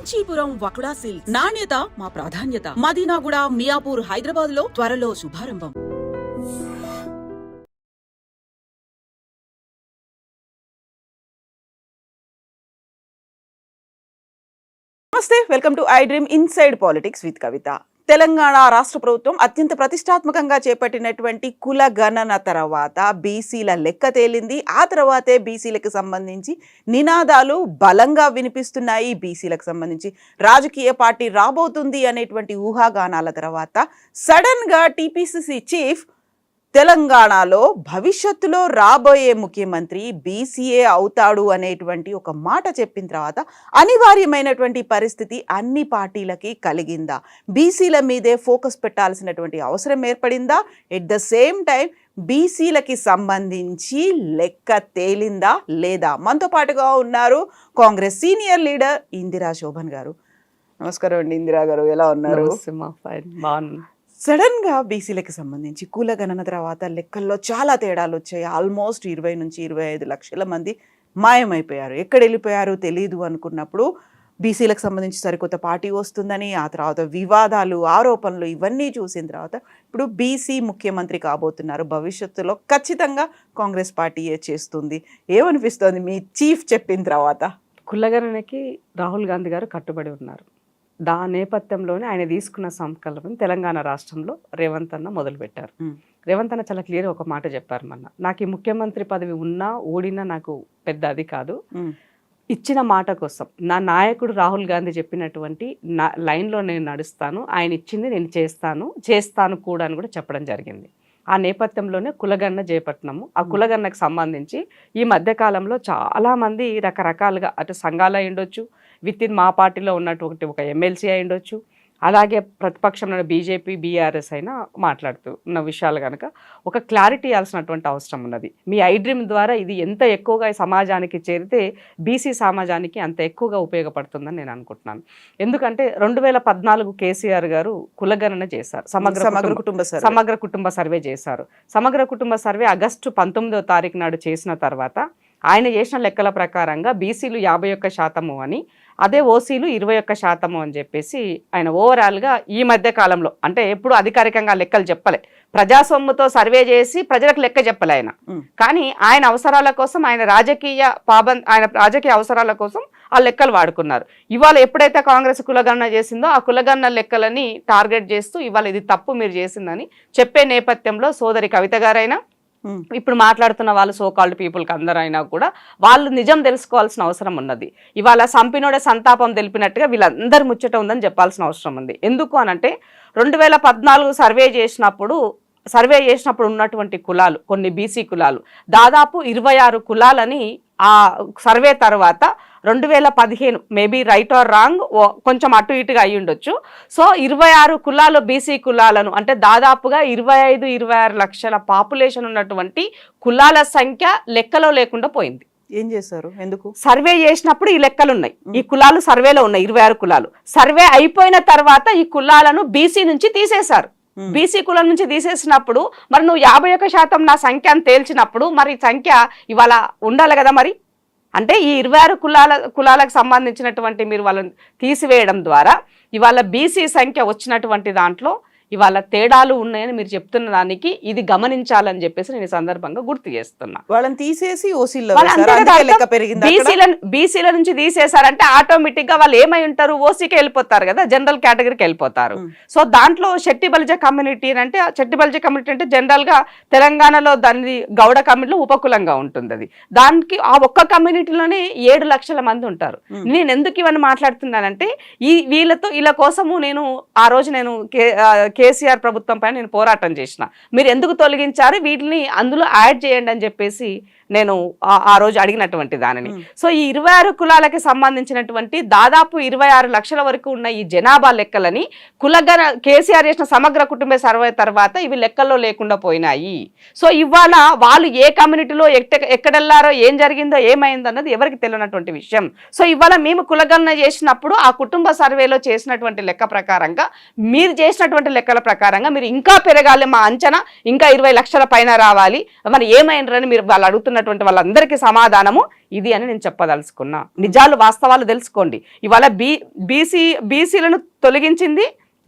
Kanchipuram వకుడా silks నాణ్యత మా ప్రాధాన్యత. మదీనాగూడ, మియాపూర్, హైదరాబాద్ లో త్వరలో శుభారంభం. నమస్తే, welcome to I dream inside politics with Kavitha. Telangana రాష్ట్ర ప్రభుత్వం అత్యంత ప్రతిష్టాత్మకంగా చేపట్టినటువంటి కుల గణన తర్వాత బీసీల లెక్క తేలింది. ఆ తర్వాతే బీసీలకు సంబంధించి నినాదాలు బలంగా వినిపిస్తున్నాయి. బీసీలకు సంబంధించి రాజకీయ పార్టీ రాబోతుంది అనేటువంటి ఊహాగానాల తర్వాత సడన్గా టీపీసీసీ చీఫ్ తెలంగాణలో భవిష్యత్తులో రాబోయే ముఖ్యమంత్రి బీసీఏ అవుతాడు అనేటువంటి ఒక మాట చెప్పిన తర్వాత అనివార్యమైనటువంటి పరిస్థితి అన్ని పార్టీలకి కలిగిందా? బీసీల మీదే ఫోకస్ పెట్టాల్సినటువంటి అవసరం ఏర్పడిందా? ఎట్ ద సేమ్ టైం బీసీలకి సంబంధించి లెక్క తేలిందా లేదా? మనతో పాటుగా ఉన్నారు కాంగ్రెస్ సీనియర్ లీడర్ ఇందిరా శోభన్ గారు. నమస్కారం అండి ఇందిరా గారు, ఎలా ఉన్నారు? సడన్గా బీసీలకు సంబంధించి కుల గణన తర్వాత లెక్కల్లో చాలా తేడాలు వచ్చాయి. ఆల్మోస్ట్ 20 నుంచి 25 లక్షల మంది మాయమైపోయారు. ఎక్కడ వెళ్ళిపోయారు తెలియదు అనుకున్నప్పుడు బీసీలకు సంబంధించి సరికొత్త పార్టీ వస్తుందని, ఆ తర్వాత వివాదాలు, ఆరోపణలు ఇవన్నీ చూసిన తర్వాత ఇప్పుడు బీసీ ముఖ్యమంత్రి కాబోతున్నారు. భవిష్యత్తులో ఖచ్చితంగా కాంగ్రెస్ పార్టీయే చేస్తుంది. ఏమనిపిస్తుంది మీ చీఫ్ చెప్పిన తర్వాత? కులగణనకి రాహుల్ గాంధీ గారు కట్టుబడి ఉన్నారు. దాని నేపథ్యంలోనే ఆయన తీసుకున్న సంకల్పం తెలంగాణ రాష్ట్రంలో రేవంత్ అన్న మొదలుపెట్టారు. రేవంత్ అన్న చాలా క్లియర్ ఒక మాట చెప్పారు, నాకు ఈ ముఖ్యమంత్రి పదవి ఉన్నా ఓడినా నాకు పెద్ద అది కాదు, ఇచ్చిన మాట కోసం నా నాయకుడు రాహుల్ గాంధీ చెప్పినటువంటి లైన్లో నేను నడుస్తాను, ఆయన ఇచ్చింది నేను చేస్తాను కూడా అని కూడా చెప్పడం జరిగింది. ఆ నేపథ్యంలోనే కులగణన చేపట్టినాము. ఆ కులగణనకు సంబంధించి ఈ మధ్యకాలంలో చాలామంది రకరకాలుగా అటు సంఘాలు అయి ఉండొచ్చు, విత్ ఇన్ మా పార్టీలో ఉన్నటువంటి ఒక ఎమ్మెల్సీ అయి ఉండొచ్చు, అలాగే ప్రతిపక్షంలో బీజేపీ బీఆర్ఎస్ అయినా మాట్లాడుతున్న విషయాలు కనుక ఒక క్లారిటీ ఇవ్వాల్సినటువంటి అవసరం ఉన్నది. మీ ఐ డ్రీమ్ ద్వారా ఇది ఎంత ఎక్కువగా సమాజానికి చేరితే బీసీ సమాజానికి అంత ఎక్కువగా ఉపయోగపడుతుందని నేను అనుకుంటున్నాను. ఎందుకంటే 2014 కేసీఆర్ గారు కులగణన చేశారు, సమగ్ర కుటుంబ సర్వే చేశారు. సమగ్ర కుటుంబ సర్వే ఆగస్టు 19వ తారీఖు నాడు చేసిన తర్వాత ఆయన చేసిన లెక్కల ప్రకారంగా బీసీలు 51% అని, అదే ఓసీలు 21% అని చెప్పేసి ఆయన ఓవరాల్గా ఈ మధ్య కాలంలో, అంటే ఎప్పుడు అధికారికంగా లెక్కలు చెప్పలే, ప్రజాసొమ్ముతో సర్వే చేసి ప్రజలకు లెక్క చెప్పలే ఆయన. కానీ ఆయన అవసరాల కోసం, ఆయన రాజకీయ అవసరాల కోసం ఆ లెక్కలు వాడుకున్నారు. ఇవాళ ఎప్పుడైతే కాంగ్రెస్ కులగణన చేసిందో ఆ కులగణన లెక్కలని టార్గెట్ చేస్తూ ఇవాళ ఇది తప్పు మీరు చేసిందని చెప్పే నేపథ్యంలో సోదరి కవిత గారైనా, ఇప్పుడు మాట్లాడుతున్న వాళ్ళు సోకాల్డ్ పీపుల్కి అందరైనా కూడా వాళ్ళు నిజం తెలుసుకోవాల్సిన అవసరం ఉన్నది. ఇవాళ సంపినోడే సంతాపం తెలిపినట్టుగా వీళ్ళందరి ముచ్చట ఉందని చెప్పాల్సిన అవసరం ఉంది. ఎందుకు అనంటే 2014 సర్వే చేసినప్పుడు ఉన్నటువంటి కులాలు, కొన్ని బీసీ కులాలు దాదాపు 26 కులాలని ఆ సర్వే తర్వాత 2015 మేబీ రైట్ ఆర్ రాంగ్ కొంచెం అటు ఇటుగా అయి ఉండొచ్చు. సో 26 కులాలు బీసీ కులాలను, అంటే దాదాపుగా 25-26 లక్షల పాపులేషన్ ఉన్నటువంటి కులాల సంఖ్య లెక్కలో లేకుండా పోయింది. ఏం చేశారు? ఎందుకు? సర్వే చేసినప్పుడు ఈ లెక్కలు ఉన్నాయి, ఈ కులాలు సర్వేలో ఉన్నాయి 26 కులాలు. సర్వే అయిపోయిన తర్వాత ఈ కులాలను బీసీ నుంచి తీసేశారు. బీసీ కులం నుంచి తీసేసినప్పుడు మరి నువ్వు 51% నా సంఖ్య అని తేల్చినప్పుడు మరి సంఖ్య ఇవాళ ఉండాలి కదా మరి. అంటే ఈ 26 కులాలకు సంబంధించినటువంటి మీరు వాళ్ళని తీసివేయడం ద్వారా ఇవాళ బీసీ సంఖ్య వచ్చినటువంటి దాంట్లో ఇవాళ తేడాలు ఉన్నాయని మీరు చెప్తున్న దానికి ఇది గమనించాలని చెప్పేసి నేను ఈ సందర్భంగా గుర్తు చేస్తున్నా. వాళ్ళని తీసేసి బీసీల నుంచి తీసేశారంటే ఆటోమేటిక్ గా వాళ్ళు ఏమై ఉంటారు, ఓసీకి వెళ్ళిపోతారు కదా, జనరల్ కేటగిరీకి వెళ్ళిపోతారు. సో దాంట్లో శెట్టి బలిజ కమ్యూనిటీ అంటే జనరల్ గా తెలంగాణలో దాని గౌడ కమ్యూనిటీలో ఉపకులంగా ఉంటుంది. అది దానికి ఆ ఒక్క కమ్యూనిటీలోనే 7 లక్షల మంది ఉంటారు. నేను ఎందుకు ఇవన్నీ మాట్లాడుతున్నానంటే వీళ్ళ కోసము నేను ఆ రోజు నేను కేసీఆర్ ప్రభుత్వం పైన నేను పోరాటం చేసిన, మీరు ఎందుకు తొలగించారు, వీటిని అందులో యాడ్ చేయండి అని చెప్పేసి నేను ఆ రోజు అడిగినటువంటి దానిని. సో ఈ 26 కులాలకి సంబంధించినటువంటి దాదాపు 26 లక్షల వరకు ఉన్న ఈ జనాభా లెక్కలని కేసీఆర్ చేసిన సమగ్ర కుటుంబ సర్వే తర్వాత ఇవి లెక్కల్లో లేకుండా పోయినాయి. సో ఇవాళ వాళ్ళు ఏ కమ్యూనిటీలో ఎక్కడెళ్లారో, ఏం జరిగిందో, ఏమైందో అన్నది ఎవరికి తెలియనటువంటి విషయం. సో ఇవాళ మేము కులగణన చేసినప్పుడు ఆ కుటుంబ సర్వేలో చేసినటువంటి లెక్క ప్రకారంగా, మీరు చేసినటువంటి లెక్కల ప్రకారంగా మీరు ఇంకా పెరగాలి, మా అంచనా ఇంకా 20 లక్షల పైన రావాలి, మరి ఏమైందని మీరు వాళ్ళు అడుగుతున్న ఉన్నటువంటి వాళ్ళందరికీ సమాధానము ఇది అని నేను చెప్పదలుచుకున్నా. నిజాలు వాస్తవాలు తెలుసుకోండి. ఇవాళ బీసీలను తొలగించింది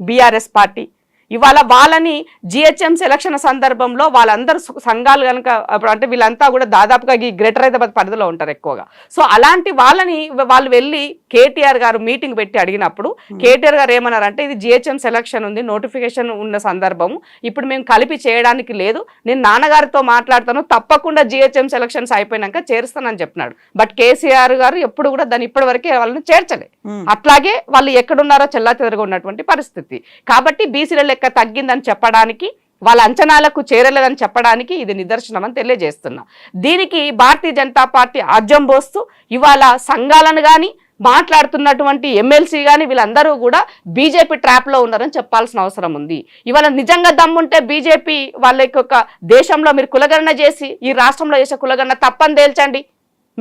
బీఆర్ఎస్ పార్టీ. ఇవాళ వాళ్ళని జిహెచ్ఎంసీ ఎలక్షన్ సందర్భంలో వాళ్ళందరూ సంఘాలు కనుక అంటే వీళ్ళంతా కూడా దాదాపుగా ఈ గ్రేటర్ హైదరాబాద్ పరిధిలో ఉంటారు ఎక్కువగా. సో అలాంటి వాళ్ళని వాళ్ళు వెళ్ళి కేటీఆర్ గారు మీటింగ్ పెట్టి అడిగినప్పుడు కేటీఆర్ గారు ఏమన్నారంటే ఇది జిహెచ్ఎంసీ ఎలక్షన్ ఉంది, నోటిఫికేషన్ ఉన్న సందర్భము, ఇప్పుడు మేము కలిపి చేయడానికి లేదు, నేను నాన్నగారితో మాట్లాడతాను, తప్పకుండా జిహెచ్ఎంసీ ఎలక్షన్స్ అయిపోయినాక చేరుస్తానని చెప్పినాడు. బట్ కేసీఆర్ గారు ఎప్పుడు కూడా దాన్ని ఇప్పటి వరకే వాళ్ళని చేర్చలే. అట్లాగే వాళ్ళు ఎక్కడున్నారో చెల్లాచెదరుగా ఉన్నటువంటి పరిస్థితి. కాబట్టి బీసీల లెక్క తగ్గిందని చెప్పడానికి, వాళ్ళ అంచనాలకు చేరలేదని చెప్పడానికి ఇది నిదర్శనం అని తెలియజేస్తున్నా. దీనికి భారతీయ జనతా పార్టీ ఆజ్యం పోస్తూ ఇవాళ సంఘాలను కానీ మాట్లాడుతున్నటువంటి ఎమ్మెల్సీ కానీ వీళ్ళందరూ కూడా బీజేపీ ట్రాప్లో ఉన్నారని చెప్పాల్సిన అవసరం ఉంది. ఇవాళ నిజంగా దమ్ముంటే బీజేపీ వాళ్ళకి ఒక దేశంలో మీరు కులగణన చేసి ఈ రాష్ట్రంలో చేసే కులగణన తప్పని తేల్చండి.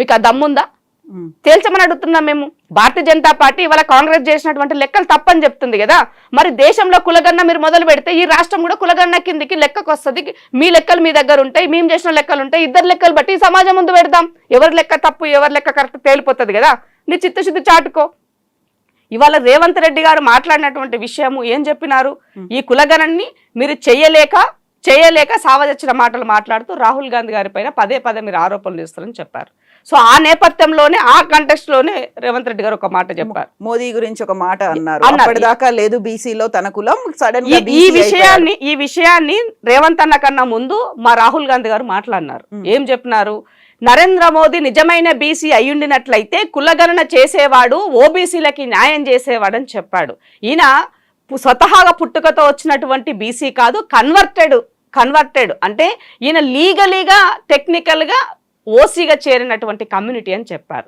మీకు ఆ దమ్ముందా? తేల్చమని అడుగుతున్నాం మేము. భారతీయ జనతా పార్టీ ఇవాళ కాంగ్రెస్ చేసినటువంటి లెక్కలు తప్పని చెప్తుంది కదా. మరి దేశంలో కులగణన మీరు మొదలు పెడితే ఈ రాష్ట్రం కూడా కులగణన కిందికి లెక్కకు వస్తుంది. మీ లెక్కలు మీ దగ్గర ఉంటాయి, మేము చేసిన లెక్కలు ఉంటాయి, ఇద్దరు లెక్కలు బట్టి సమాజం ముందు పెడదాం. ఎవరి లెక్క తప్పు ఎవరి లెక్క కరెక్ట్ తేలిపోతుంది కదా. నీ చిత్తశుద్ధి చాటుకో. ఇవాళ రేవంత్ రెడ్డి గారు మాట్లాడినటువంటి విషయము ఏం చెప్పినారు? ఈ కులగణన్ని మీరు చేయలేక సావదచ్చిన మాటలు మాట్లాడుతూ రాహుల్ గాంధీ గారి పైన పదే పదే మీరు ఆరోపణలు చేస్తారని చెప్పారు. సో ఆ నేపథ్యంలోనే ఆ కంటెక్స్ట్ లోనే రేవంత్ రెడ్డి గారు ఒక మాట చెప్పారు. మోదీ గురించి ఒక మాట అన్నారు, అప్పటిదాకా లేదు బీసీలో తన కులం, సడన్ గా ఈ విషయాన్ని రేవంత్ అన్న కన్నా ముందు మా రాహుల్ గాంధీ గారు మాట్లాడినారు. ఏం చెప్పినారు? నరేంద్ర మోదీ నిజమైన బీసీ అయ్యుండినట్లయితే కులగణన చేసేవాడు, ఓబీసీలకి న్యాయం చేసేవాడు అని చెప్పాడు. ఈయన స్వతహాగా పుట్టుకతో వచ్చినటువంటి బీసీ కాదు, కన్వర్టెడ్ అంటే ఈయన లీగలీగా టెక్నికల్గా ఓసీగా చేరినటువంటి కమ్యూనిటీ అని చెప్పారు.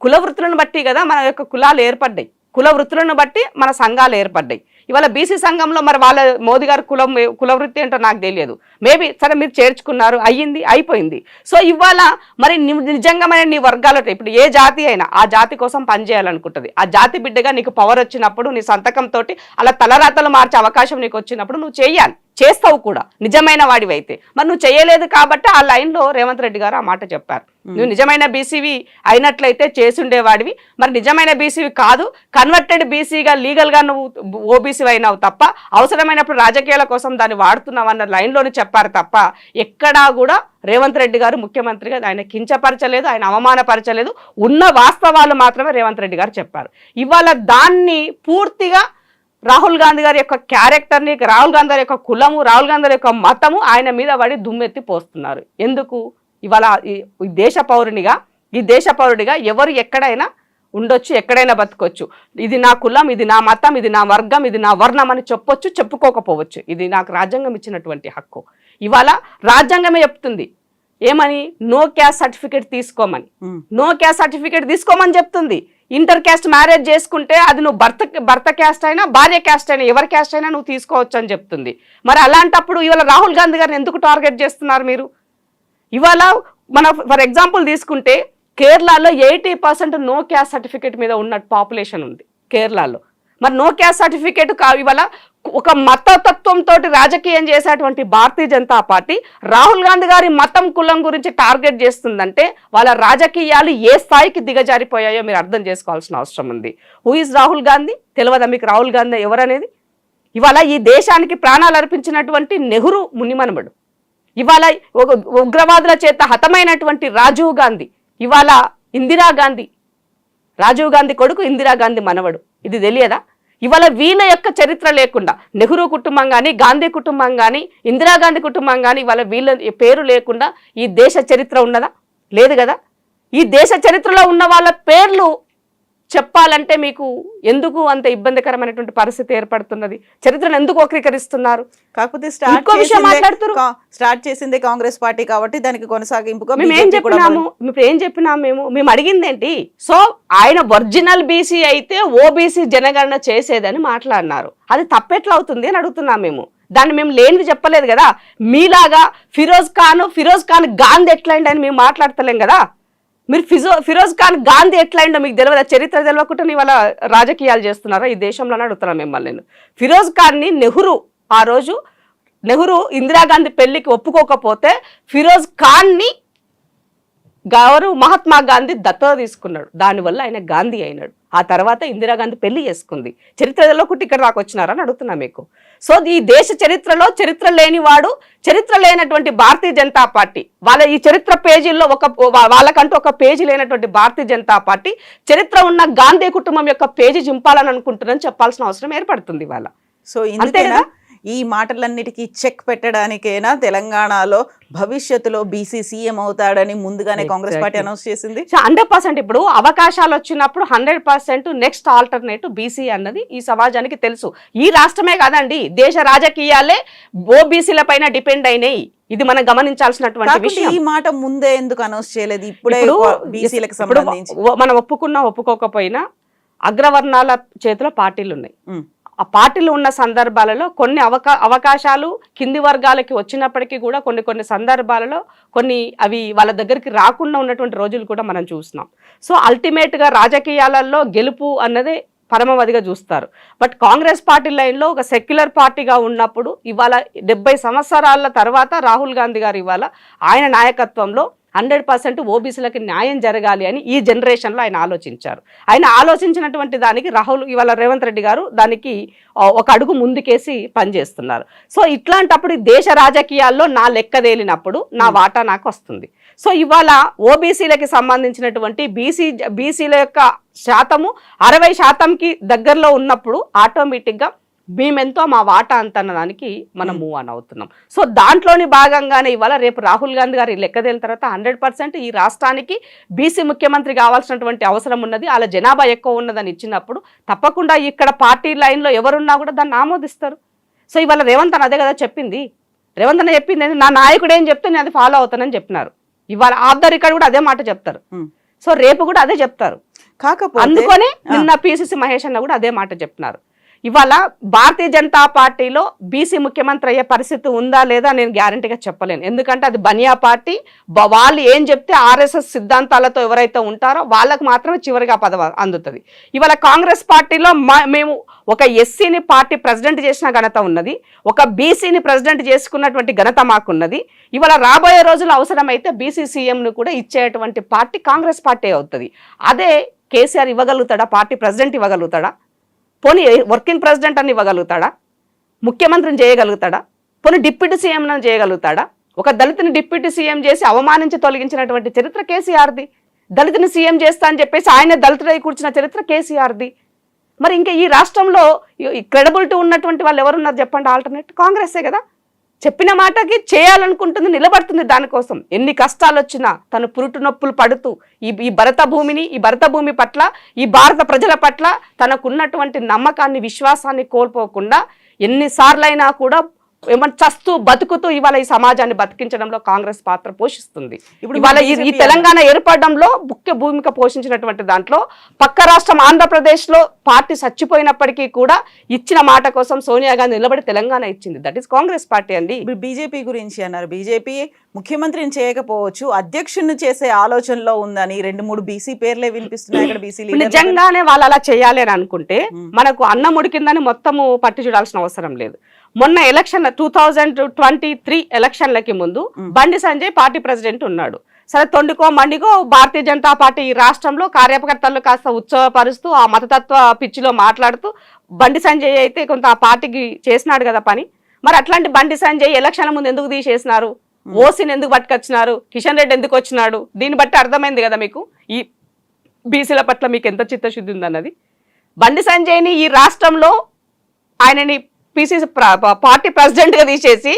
కుల వృత్తులను బట్టి కదా మన యొక్క కులాలు ఏర్పడ్డాయి, కుల వృత్తులను బట్టి మన సంఘాలు ఏర్పడ్డాయి. ఇవాళ బీసీ సంఘంలో మరి వాళ్ళ మోదీ గారి కుల వృత్తి ఏంటో నాకు తెలియదు. మేబీ సరే మీరు చేర్చుకున్నారు, అయిపోయింది. సో ఇవాళ మరి నిజంగా మరి నీ వర్గాలు ఇప్పుడు ఏ జాతి అయినా ఆ జాతి కోసం పనిచేయాలనుకుంటుంది. ఆ జాతి బిడ్డగా నీకు పవర్ వచ్చినప్పుడు నీ సంతకంతో అలా తలరాతలు మార్చే అవకాశం నీకు వచ్చినప్పుడు నువ్వు చేయాలి, చేస్తావు కూడా నిజమైన వాడివైతే. మరి నువ్వు చేయలేదు కాబట్టి ఆ లైన్లో రేవంత్ రెడ్డి గారు ఆ మాట చెప్పారు. నువ్వు నిజమైన బీసీవి అయినట్లయితే చేసుండేవాడివి, మరి నిజమైన బీసీవి కాదు, కన్వర్టెడ్ బీసీగా లీగల్గా నువ్వు ఓబీసీ అయినావు తప్ప అవసరమైనప్పుడు రాజకీయాల కోసం దాన్ని వాడుతున్నావు అన్న లైన్లోనే చెప్పారు తప్ప ఎక్కడా కూడా రేవంత్ రెడ్డి గారు ముఖ్యమంత్రిగా ఆయన కించపరచలేదు, ఆయన అవమానపరచలేదు. ఉన్న వాస్తవాలు మాత్రమే రేవంత్ రెడ్డి గారు చెప్పారు. ఇవాళ దాన్ని పూర్తిగా రాహుల్ గాంధీ గారి యొక్క క్యారెక్టర్ని, రాహుల్ గాంధీ గారి యొక్క కులము, రాహుల్ గాంధీ గారి యొక్క మతము ఆయన మీద పడి దుమ్మెత్తి పోస్తున్నారు. ఎందుకు? ఇవాళ ఈ దేశ పౌరుడిగా ఎవరు ఎక్కడైనా ఉండొచ్చు, ఎక్కడైనా బతకొచ్చు. ఇది నా కులం, ఇది నా మతం, ఇది నా వర్గం, ఇది నా వర్ణం అని చెప్పొచ్చు, చెప్పుకోకపోవచ్చు. ఇది నాకు రాజ్యాంగం ఇచ్చినటువంటి హక్కు. ఇవాళ రాజ్యాంగమే చెప్తుంది ఏమని? నో క్యాస్ట్ సర్టిఫికేట్ తీసుకోమని. నో క్యాస్ట్ సర్టిఫికేట్ తీసుకోమని చెప్తుంది. ఇంటర్ క్యాస్ట్ మ్యారేజ్ చేసుకుంటే అది నువ్వు భర్త క్యాస్ట్ అయినా భార్య క్యాస్ట్ అయినా ఎవరి క్యాస్ట్ అయినా నువ్వు తీసుకోవచ్చు అని చెప్తుంది. మరి అలాంటప్పుడు ఇవాళ రాహుల్ గాంధీ గారిని ఎందుకు టార్గెట్ చేస్తున్నారు మీరు? ఇవాళ మన ఫర్ ఎగ్జాంపుల్ తీసుకుంటే కేరళలో 80% నో క్యాస్ట్ సర్టిఫికేట్ మీద ఉన్న పాపులేషన్ ఉంది కేరళలో. మరి నో క్యాస్ట్ సర్టిఫికేట్ ఇవాళ ఒక మతతత్వంతో రాజకీయం చేసేటువంటి భారతీయ జనతా పార్టీ రాహుల్ గాంధీ గారి మతం కులం గురించి టార్గెట్ చేస్తుందంటే వాళ్ళ రాజకీయాలు ఏ స్థాయికి దిగజారిపోయాయో మీరు అర్థం చేసుకోవాల్సిన అవసరం ఉంది. Who is Rahul Gandhi? తెలియదా మీకు రాహుల్ గాంధీ ఎవరనేది? ఇవాళ ఈ దేశానికి ప్రాణాలు అర్పించినటువంటి నెహ్రూ మునిమనుమడు, ఇవాళ ఒక ఉగ్రవాదుల చేత హతమైనటువంటి రాజీవ్ గాంధీ, ఇవాళ ఇందిరాగాంధీ, రాజీవ్ గాంధీ కొడుకు ఇందిరాగాంధీ మనవడు. ఇది తెలియదా? ఇవాళ వీళ్ళ యొక్క చరిత్ర లేకుండా నెహ్రూ కుటుంబం కానీ, గాంధీ కుటుంబం కానీ, ఇందిరాగాంధీ కుటుంబం కానీ ఇవాళ వీళ్ళ పేరు లేకుండా ఈ దేశ చరిత్ర ఉన్నదా? లేదు కదా. ఈ దేశ చరిత్రలో ఉన్న వాళ్ళ పేర్లు చెప్పాలంటే మీకు ఎందుకు అంత ఇబ్బందికరమైనటువంటి పరిస్థితి ఏర్పడుతున్నది? చరిత్రను ఎందుకు వక్రీకరిస్తున్నారు? కాకపోతే స్టార్ట్ చేసిందే కాంగ్రెస్ పార్టీ కాబట్టి దానికి కొనసాగింపుగా మేము ఏం చెప్పినాము మేము అడిగింది ఏంటి? సో ఆయన ఒరిజినల్ బీసీ అయితే ఓబీసీ జనగణన చేసేదని మాట్లాడినారు. అది తప్పెట్లా అవుతుంది అని అడుగుతున్నాం మేము. దాన్ని మేము లేనిది చెప్పలేదు కదా. మీలాగా ఫిరోజ్ ఖాన్ గాంధీ ఎట్లయింది అని మేము మాట్లాడతలేం కదా. మీరు ఫిరోజ్ ఖాన్ గాంధీ ఎట్లయిందో మీకు తెలియదా? చరిత్ర తెలియకుండా ఇవాళ రాజకీయాలు చేస్తున్నారా ఈ దేశంలోనే అడుగుతున్నాను మిమ్మల్ని నేను. ఫిరోజ్ ఖాన్ని ఆ రోజు నెహ్రూ ఇందిరాగాంధీ పెళ్లికి ఒప్పుకోకపోతే ఫిరోజ్ ఖాన్ని గారు మహాత్మా గాంధీ దత్తత తీసుకున్నాడు, దానివల్ల ఆయన గాంధీ అయినాడు. ఆ తర్వాత ఇందిరాగాంధీ పెళ్లి చేసుకుంది. చరిత్రలో కుట్టి ఇక్కడ దాకా వచ్చినారని అడుగుతున్నా మీకు. సో ఈ దేశ చరిత్రలో చరిత్ర లేనివాడు, చరిత్ర లేనటువంటి భారతీయ జనతా పార్టీ, వాళ్ళ ఈ చరిత్ర పేజీల్లో వాళ్ళకంటూ ఒక పేజీ లేనటువంటి భారతీయ జనతా పార్టీ చరిత్ర ఉన్న గాంధీ కుటుంబం యొక్క పేజీ చింపాలని అనుకుంటున్నారని చెప్పాల్సిన అవసరం ఏర్పడుతుంది వాళ్ళ. సో ఇంతేనా ఈ మాటలన్నిటికీ చెక్ పెట్టడానికైనా తెలంగాణలో భవిష్యత్తులో బీసీ సీఎం అవుతాడని ముందుగానే కాంగ్రెస్ పార్టీ అనౌన్స్ చేసింది. 100% ఇప్పుడు అవకాశాలు వచ్చినప్పుడు 100% నెక్స్ట్ ఆల్టర్నేటివ్ బీసీ అన్నది ఈ సమాజానికి తెలుసు. ఈ రాష్ట్రమే కాదండి, దేశ రాజకీయాలే ఓబీసీల పైన డిపెండ్ అయినాయి. ఇది మనం గమనించాల్సినటువంటి విషయం. ఈ మాట ముందే ఎందుకు అనౌన్స్ చేయలేదు? ఇప్పుడే బీసీలకు సంబంధించి మనం ఒప్పుకున్నా ఒప్పుకోకపోయినా అగ్రవర్ణాల చేతిలో పార్టీలు ఉన్నాయి. ఆ పార్టీలు ఉన్న సందర్భాలలో కొన్ని అవకాశాలు కింది వర్గాలకి వచ్చినప్పటికీ కూడా కొన్ని సందర్భాలలో అవి వాళ్ళ దగ్గరికి రాకుండా ఉన్నటువంటి రోజులు కూడా మనం చూస్తున్నాం. సో అల్టిమేట్గా రాజకీయాలలో గెలుపు అన్నదే పరమవధిగా చూస్తారు. బట్ కాంగ్రెస్ పార్టీ లైన్లో ఒక సెక్యులర్ పార్టీగా ఉన్నప్పుడు ఇవాళ 70 సంవత్సరాల తర్వాత రాహుల్ గాంధీ గారు ఇవాళ ఆయన నాయకత్వంలో 100% ఓబీసీలకి న్యాయం జరగాలి అని ఈ జనరేషన్లో ఆయన ఆలోచించారు. ఆయన ఆలోచించినటువంటి దానికి ఇవాళ రేవంత్ రెడ్డి గారు దానికి ఒక అడుగు ముందుకేసి పనిచేస్తున్నారు. సో ఇట్లాంటప్పుడు దేశ రాజకీయాల్లో నా లెక్కదేలినప్పుడు నా వాటా నాకు వస్తుంది. సో ఇవాళ ఓబీసీలకి సంబంధించినటువంటి బీసీల యొక్క శాతము 60%కి దగ్గరలో ఉన్నప్పుడు ఆటోమేటిక్గా మేమెంతో మా వాటా అంత అన్నదానికి మనం మూవ్ ఆన్ అవుతున్నాం. సో దాంట్లోని భాగంగానే ఇవాళ రేపు రాహుల్ గాంధీ గారు లెక్కదేలిన తర్వాత 100% ఈ రాష్ట్రానికి బీసీ ముఖ్యమంత్రి కావాల్సినటువంటి అవసరం ఉన్నది, అలా జనాభా ఎక్కువ ఉన్నదని ఇచ్చినప్పుడు తప్పకుండా ఇక్కడ పార్టీ లైన్లో ఎవరున్నా కూడా దాన్ని ఆమోదిస్తారు. సో ఇవాళ రేవంత్ అన్న అదే కదా చెప్పింది. రేవంత్ అన్న చెప్పింది నా నాయకుడు ఏం చెప్తే నేను అది ఫాలో అవుతానని చెప్పినారు. ఇవాళ ఆఫ్ ఇక్కడ కూడా అదే మాట చెప్తారు. సో రేపు కూడా అదే చెప్తారు. కాకపోతే అందుకనే నిన్న పిసిసి మహేష్ అన్న కూడా అదే మాట చెప్తున్నారు. ఇవాళ భారతీయ జనతా పార్టీలో బీసీ ముఖ్యమంత్రి అయ్యే పరిస్థితి ఉందా లేదా నేను గ్యారంటీగా చెప్పలేను. ఎందుకంటే అది బనియా పార్టీ, వాళ్ళు ఏం చెప్తే ఆర్ఎస్ఎస్ సిద్ధాంతాలతో ఎవరైతే ఉంటారో వాళ్ళకు మాత్రమే చివరిగా పదవి అందుతుంది. ఇవాళ కాంగ్రెస్ పార్టీలో మేము ఒక ఎస్సీని పార్టీ ప్రెసిడెంట్ చేసిన ఘనత ఉన్నది, ఒక బీసీని ప్రెసిడెంట్ చేసుకున్నటువంటి ఘనత మాకున్నది. ఇవాళ రాబోయే రోజులు అవసరమైతే బీసీ సీఎంను కూడా ఇచ్చేటువంటి పార్టీ కాంగ్రెస్ పార్టీ అవుతుంది. అదే కేసీఆర్ ఇవ్వగలుగుతాడా? పార్టీ ప్రెసిడెంట్ ఇవ్వగలుగుతాడా? పోనీ వర్కింగ్ ప్రెసిడెంట్ అని ఇవ్వగలుగుతాడా? ముఖ్యమంత్రిని చేయగలుగుతాడా? పోనీ డిప్యూటీ సీఎం చేయగలుగుతాడా? ఒక దళితుని డిప్యూటీ సీఎం చేసి అవమానించి తొలగించినటువంటి చరిత్ర కేసీఆర్ది. దళితుని సీఎం చేస్తా అని చెప్పేసి ఆయన దళితుడై కూర్చున్న చరిత్ర కేసీఆర్ది. మరి ఇంకా ఈ రాష్ట్రంలో క్రెడిబిలిటీ ఉన్నటువంటి వాళ్ళు ఎవరున్నారు చెప్పండి? ఆల్టర్నేట్ కాంగ్రెసే కదా. చెప్పిన మాటకి చేయాలనుకుంటుంది, నిలబడుతుంది దానికోసం. ఎన్ని కష్టాలు వచ్చినా తను పురుటు నొప్పులు పడుతూ ఈ భరత భూమి పట్ల, ఈ భారత ప్రజల పట్ల తనకున్నటువంటి నమ్మకాన్ని, విశ్వాసాన్ని కోల్పోకుండా ఎన్నిసార్లైనా కూడా ఏమంటే చస్తూ బతుకుతూ ఇవాళ ఈ సమాజాన్ని బతికించడంలో కాంగ్రెస్ పాత్ర పోషిస్తుంది. ఇవాళ ఈ తెలంగాణ ఏర్పడడంలో ముఖ్య భూమిక పోషించినటువంటి దాంట్లో పక్క రాష్ట్రం ఆంధ్రప్రదేశ్లో పార్టీ చచ్చిపోయినప్పటికీ కూడా ఇచ్చిన మాట కోసం సోనియా గాంధీ నిలబడి తెలంగాణ ఇచ్చింది. దట్ ఈస్ కాంగ్రెస్ పార్టీ అండి. ఇప్పుడు బీజేపీ గురించి అన్నారు. బీజేపీ ముఖ్యమంత్రిని చేయకపోవచ్చు, అధ్యక్షుడిని చేసే ఆలోచనలో ఉందని 2-3 బీసీ పేర్లే వినిపిస్తున్నాయి. ఇక్కడ బీసీ నిజంగానే వాళ్ళు అలా చేయాలి అని అనుకుంటే మనకు అన్నం ఉడికిందని మొత్తము పట్టి చూడాల్సిన అవసరం లేదు. మొన్న ఎలక్షన్ 2023 ఎలక్షన్లకి ముందు బండి సంజయ్ పార్టీ ప్రెసిడెంట్ ఉన్నాడు. సరే తొండికో మండికో భారతీయ జనతా పార్టీ ఈ రాష్ట్రంలో కార్యకర్తలు కాస్త ఉత్సవపరుస్తూ ఆ మతతత్వ పిచ్చిలో మాట్లాడుతూ బండి సంజయ్ అయితే కొంత ఆ పార్టీకి చేసినాడు కదా పని. మరి అట్లాంటి బండి సంజయ్ ఎలక్షన్ల ముందు ఎందుకు తీసేసినారు? ఓసీని ఎందుకు పట్టుకొచ్చినారు? కిషన్ రెడ్డి ఎందుకు వచ్చినాడు? దీన్ని బట్టి అర్థమైంది కదా మీకు ఈ బీసీల పట్ల మీకు ఎంత చిత్తశుద్ధి ఉందన్నది. బండి సంజయ్ని ఈ రాష్ట్రంలో ఆయనని పిసిసి పార్టీ ప్రెసిడెంట్గా తీసేసి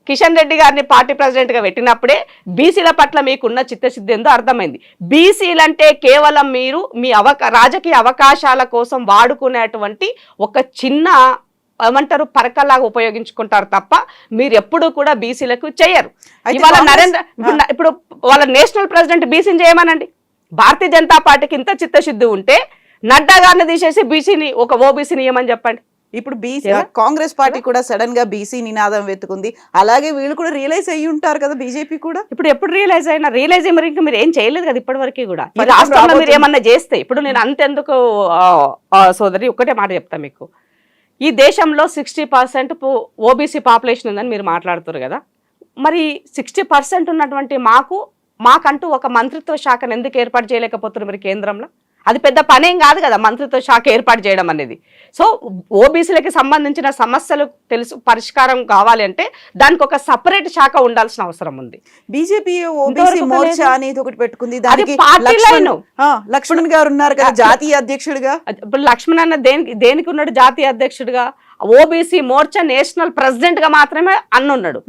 కిషన్ రెడ్డి గారిని పార్టీ ప్రెసిడెంట్గా పెట్టినప్పుడే బీసీల పట్ల మీకున్న చిత్తశుద్ధి ఏందో అర్థమైంది. బీసీలంటే కేవలం మీరు మీ రాజకీయ అవకాశాల కోసం వాడుకునేటువంటి ఒక చిన్న ఏమంటారు పరకలాగా ఉపయోగించుకుంటారు తప్ప మీరు ఎప్పుడు కూడా బీసీలకు చేయరు. ఇవాళ ఇప్పుడు వాళ్ళ నేషనల్ ప్రెసిడెంట్ బీసీని చేయమనండి. భారతీయ జనతా పార్టీకి ఇంత చిత్తశుద్ధి ఉంటే నడ్డా గారిని తీసేసి బీసీని ఒక ఓబీసీని ఏమని చెప్పండి. ఇప్పుడు బీసీ కాంగ్రెస్ పార్టీ కూడా సడన్ గా బీసీ నినాదం వెతుకుంది. అలాగే వీళ్ళు కూడా రియలైజ్ అయ్యి ఉంటారు కదా బీజేపీ కూడా. ఇప్పుడు ఎప్పుడు రియలైజ్ మరి ఇంకా మీరు ఏం చేయలేదు కదా ఇప్పటి వరకు కూడా. ఈ రాష్ట్రంలో మీరు ఏమన్నా చేస్తే ఇప్పుడు నేను అంతెందుకు సోదరి ఒక్కటే మాట చెప్తా మీకు. ఈ దేశంలో 60% ఓబీసీ పాపులేషన్ ఉందని మీరు మాట్లాడుతారు కదా. మరి 60% ఉన్నటువంటి మాకు మాకంటూ ఒక మంత్రిత్వ శాఖను ఎందుకు ఏర్పాటు చేయలేకపోతున్నారు మీరు కేంద్రంలో? అది పెద్ద పనేం కాదు కదా మంత్రిత్వ శాఖ ఏర్పాటు చేయడం అనేది. సో ఓబీసీలకి సంబంధించిన సమస్యలు పరిష్కారం కావాలి అంటే దానికి ఒక సపరేట్ శాఖ ఉండాల్సిన అవసరం ఉంది. బీజేపీ ఓబీసీ మోర్చా అనేది ఒకటి పెట్టుకుంది, అది దానికి పార్టీ లైన్. లక్ష్మణ్ గారు ఉన్నారు కదా జాతీయ అధ్యక్షుడిగా. ఇప్పుడు లక్ష్మణ్ అన్న దేనికి ఉన్నాడు జాతీయ అధ్యక్షుడిగా? ఓబీసీ మోర్చా నేషనల్ ప్రెసిడెంట్ గా మాత్రమే అన్నున్నాడు.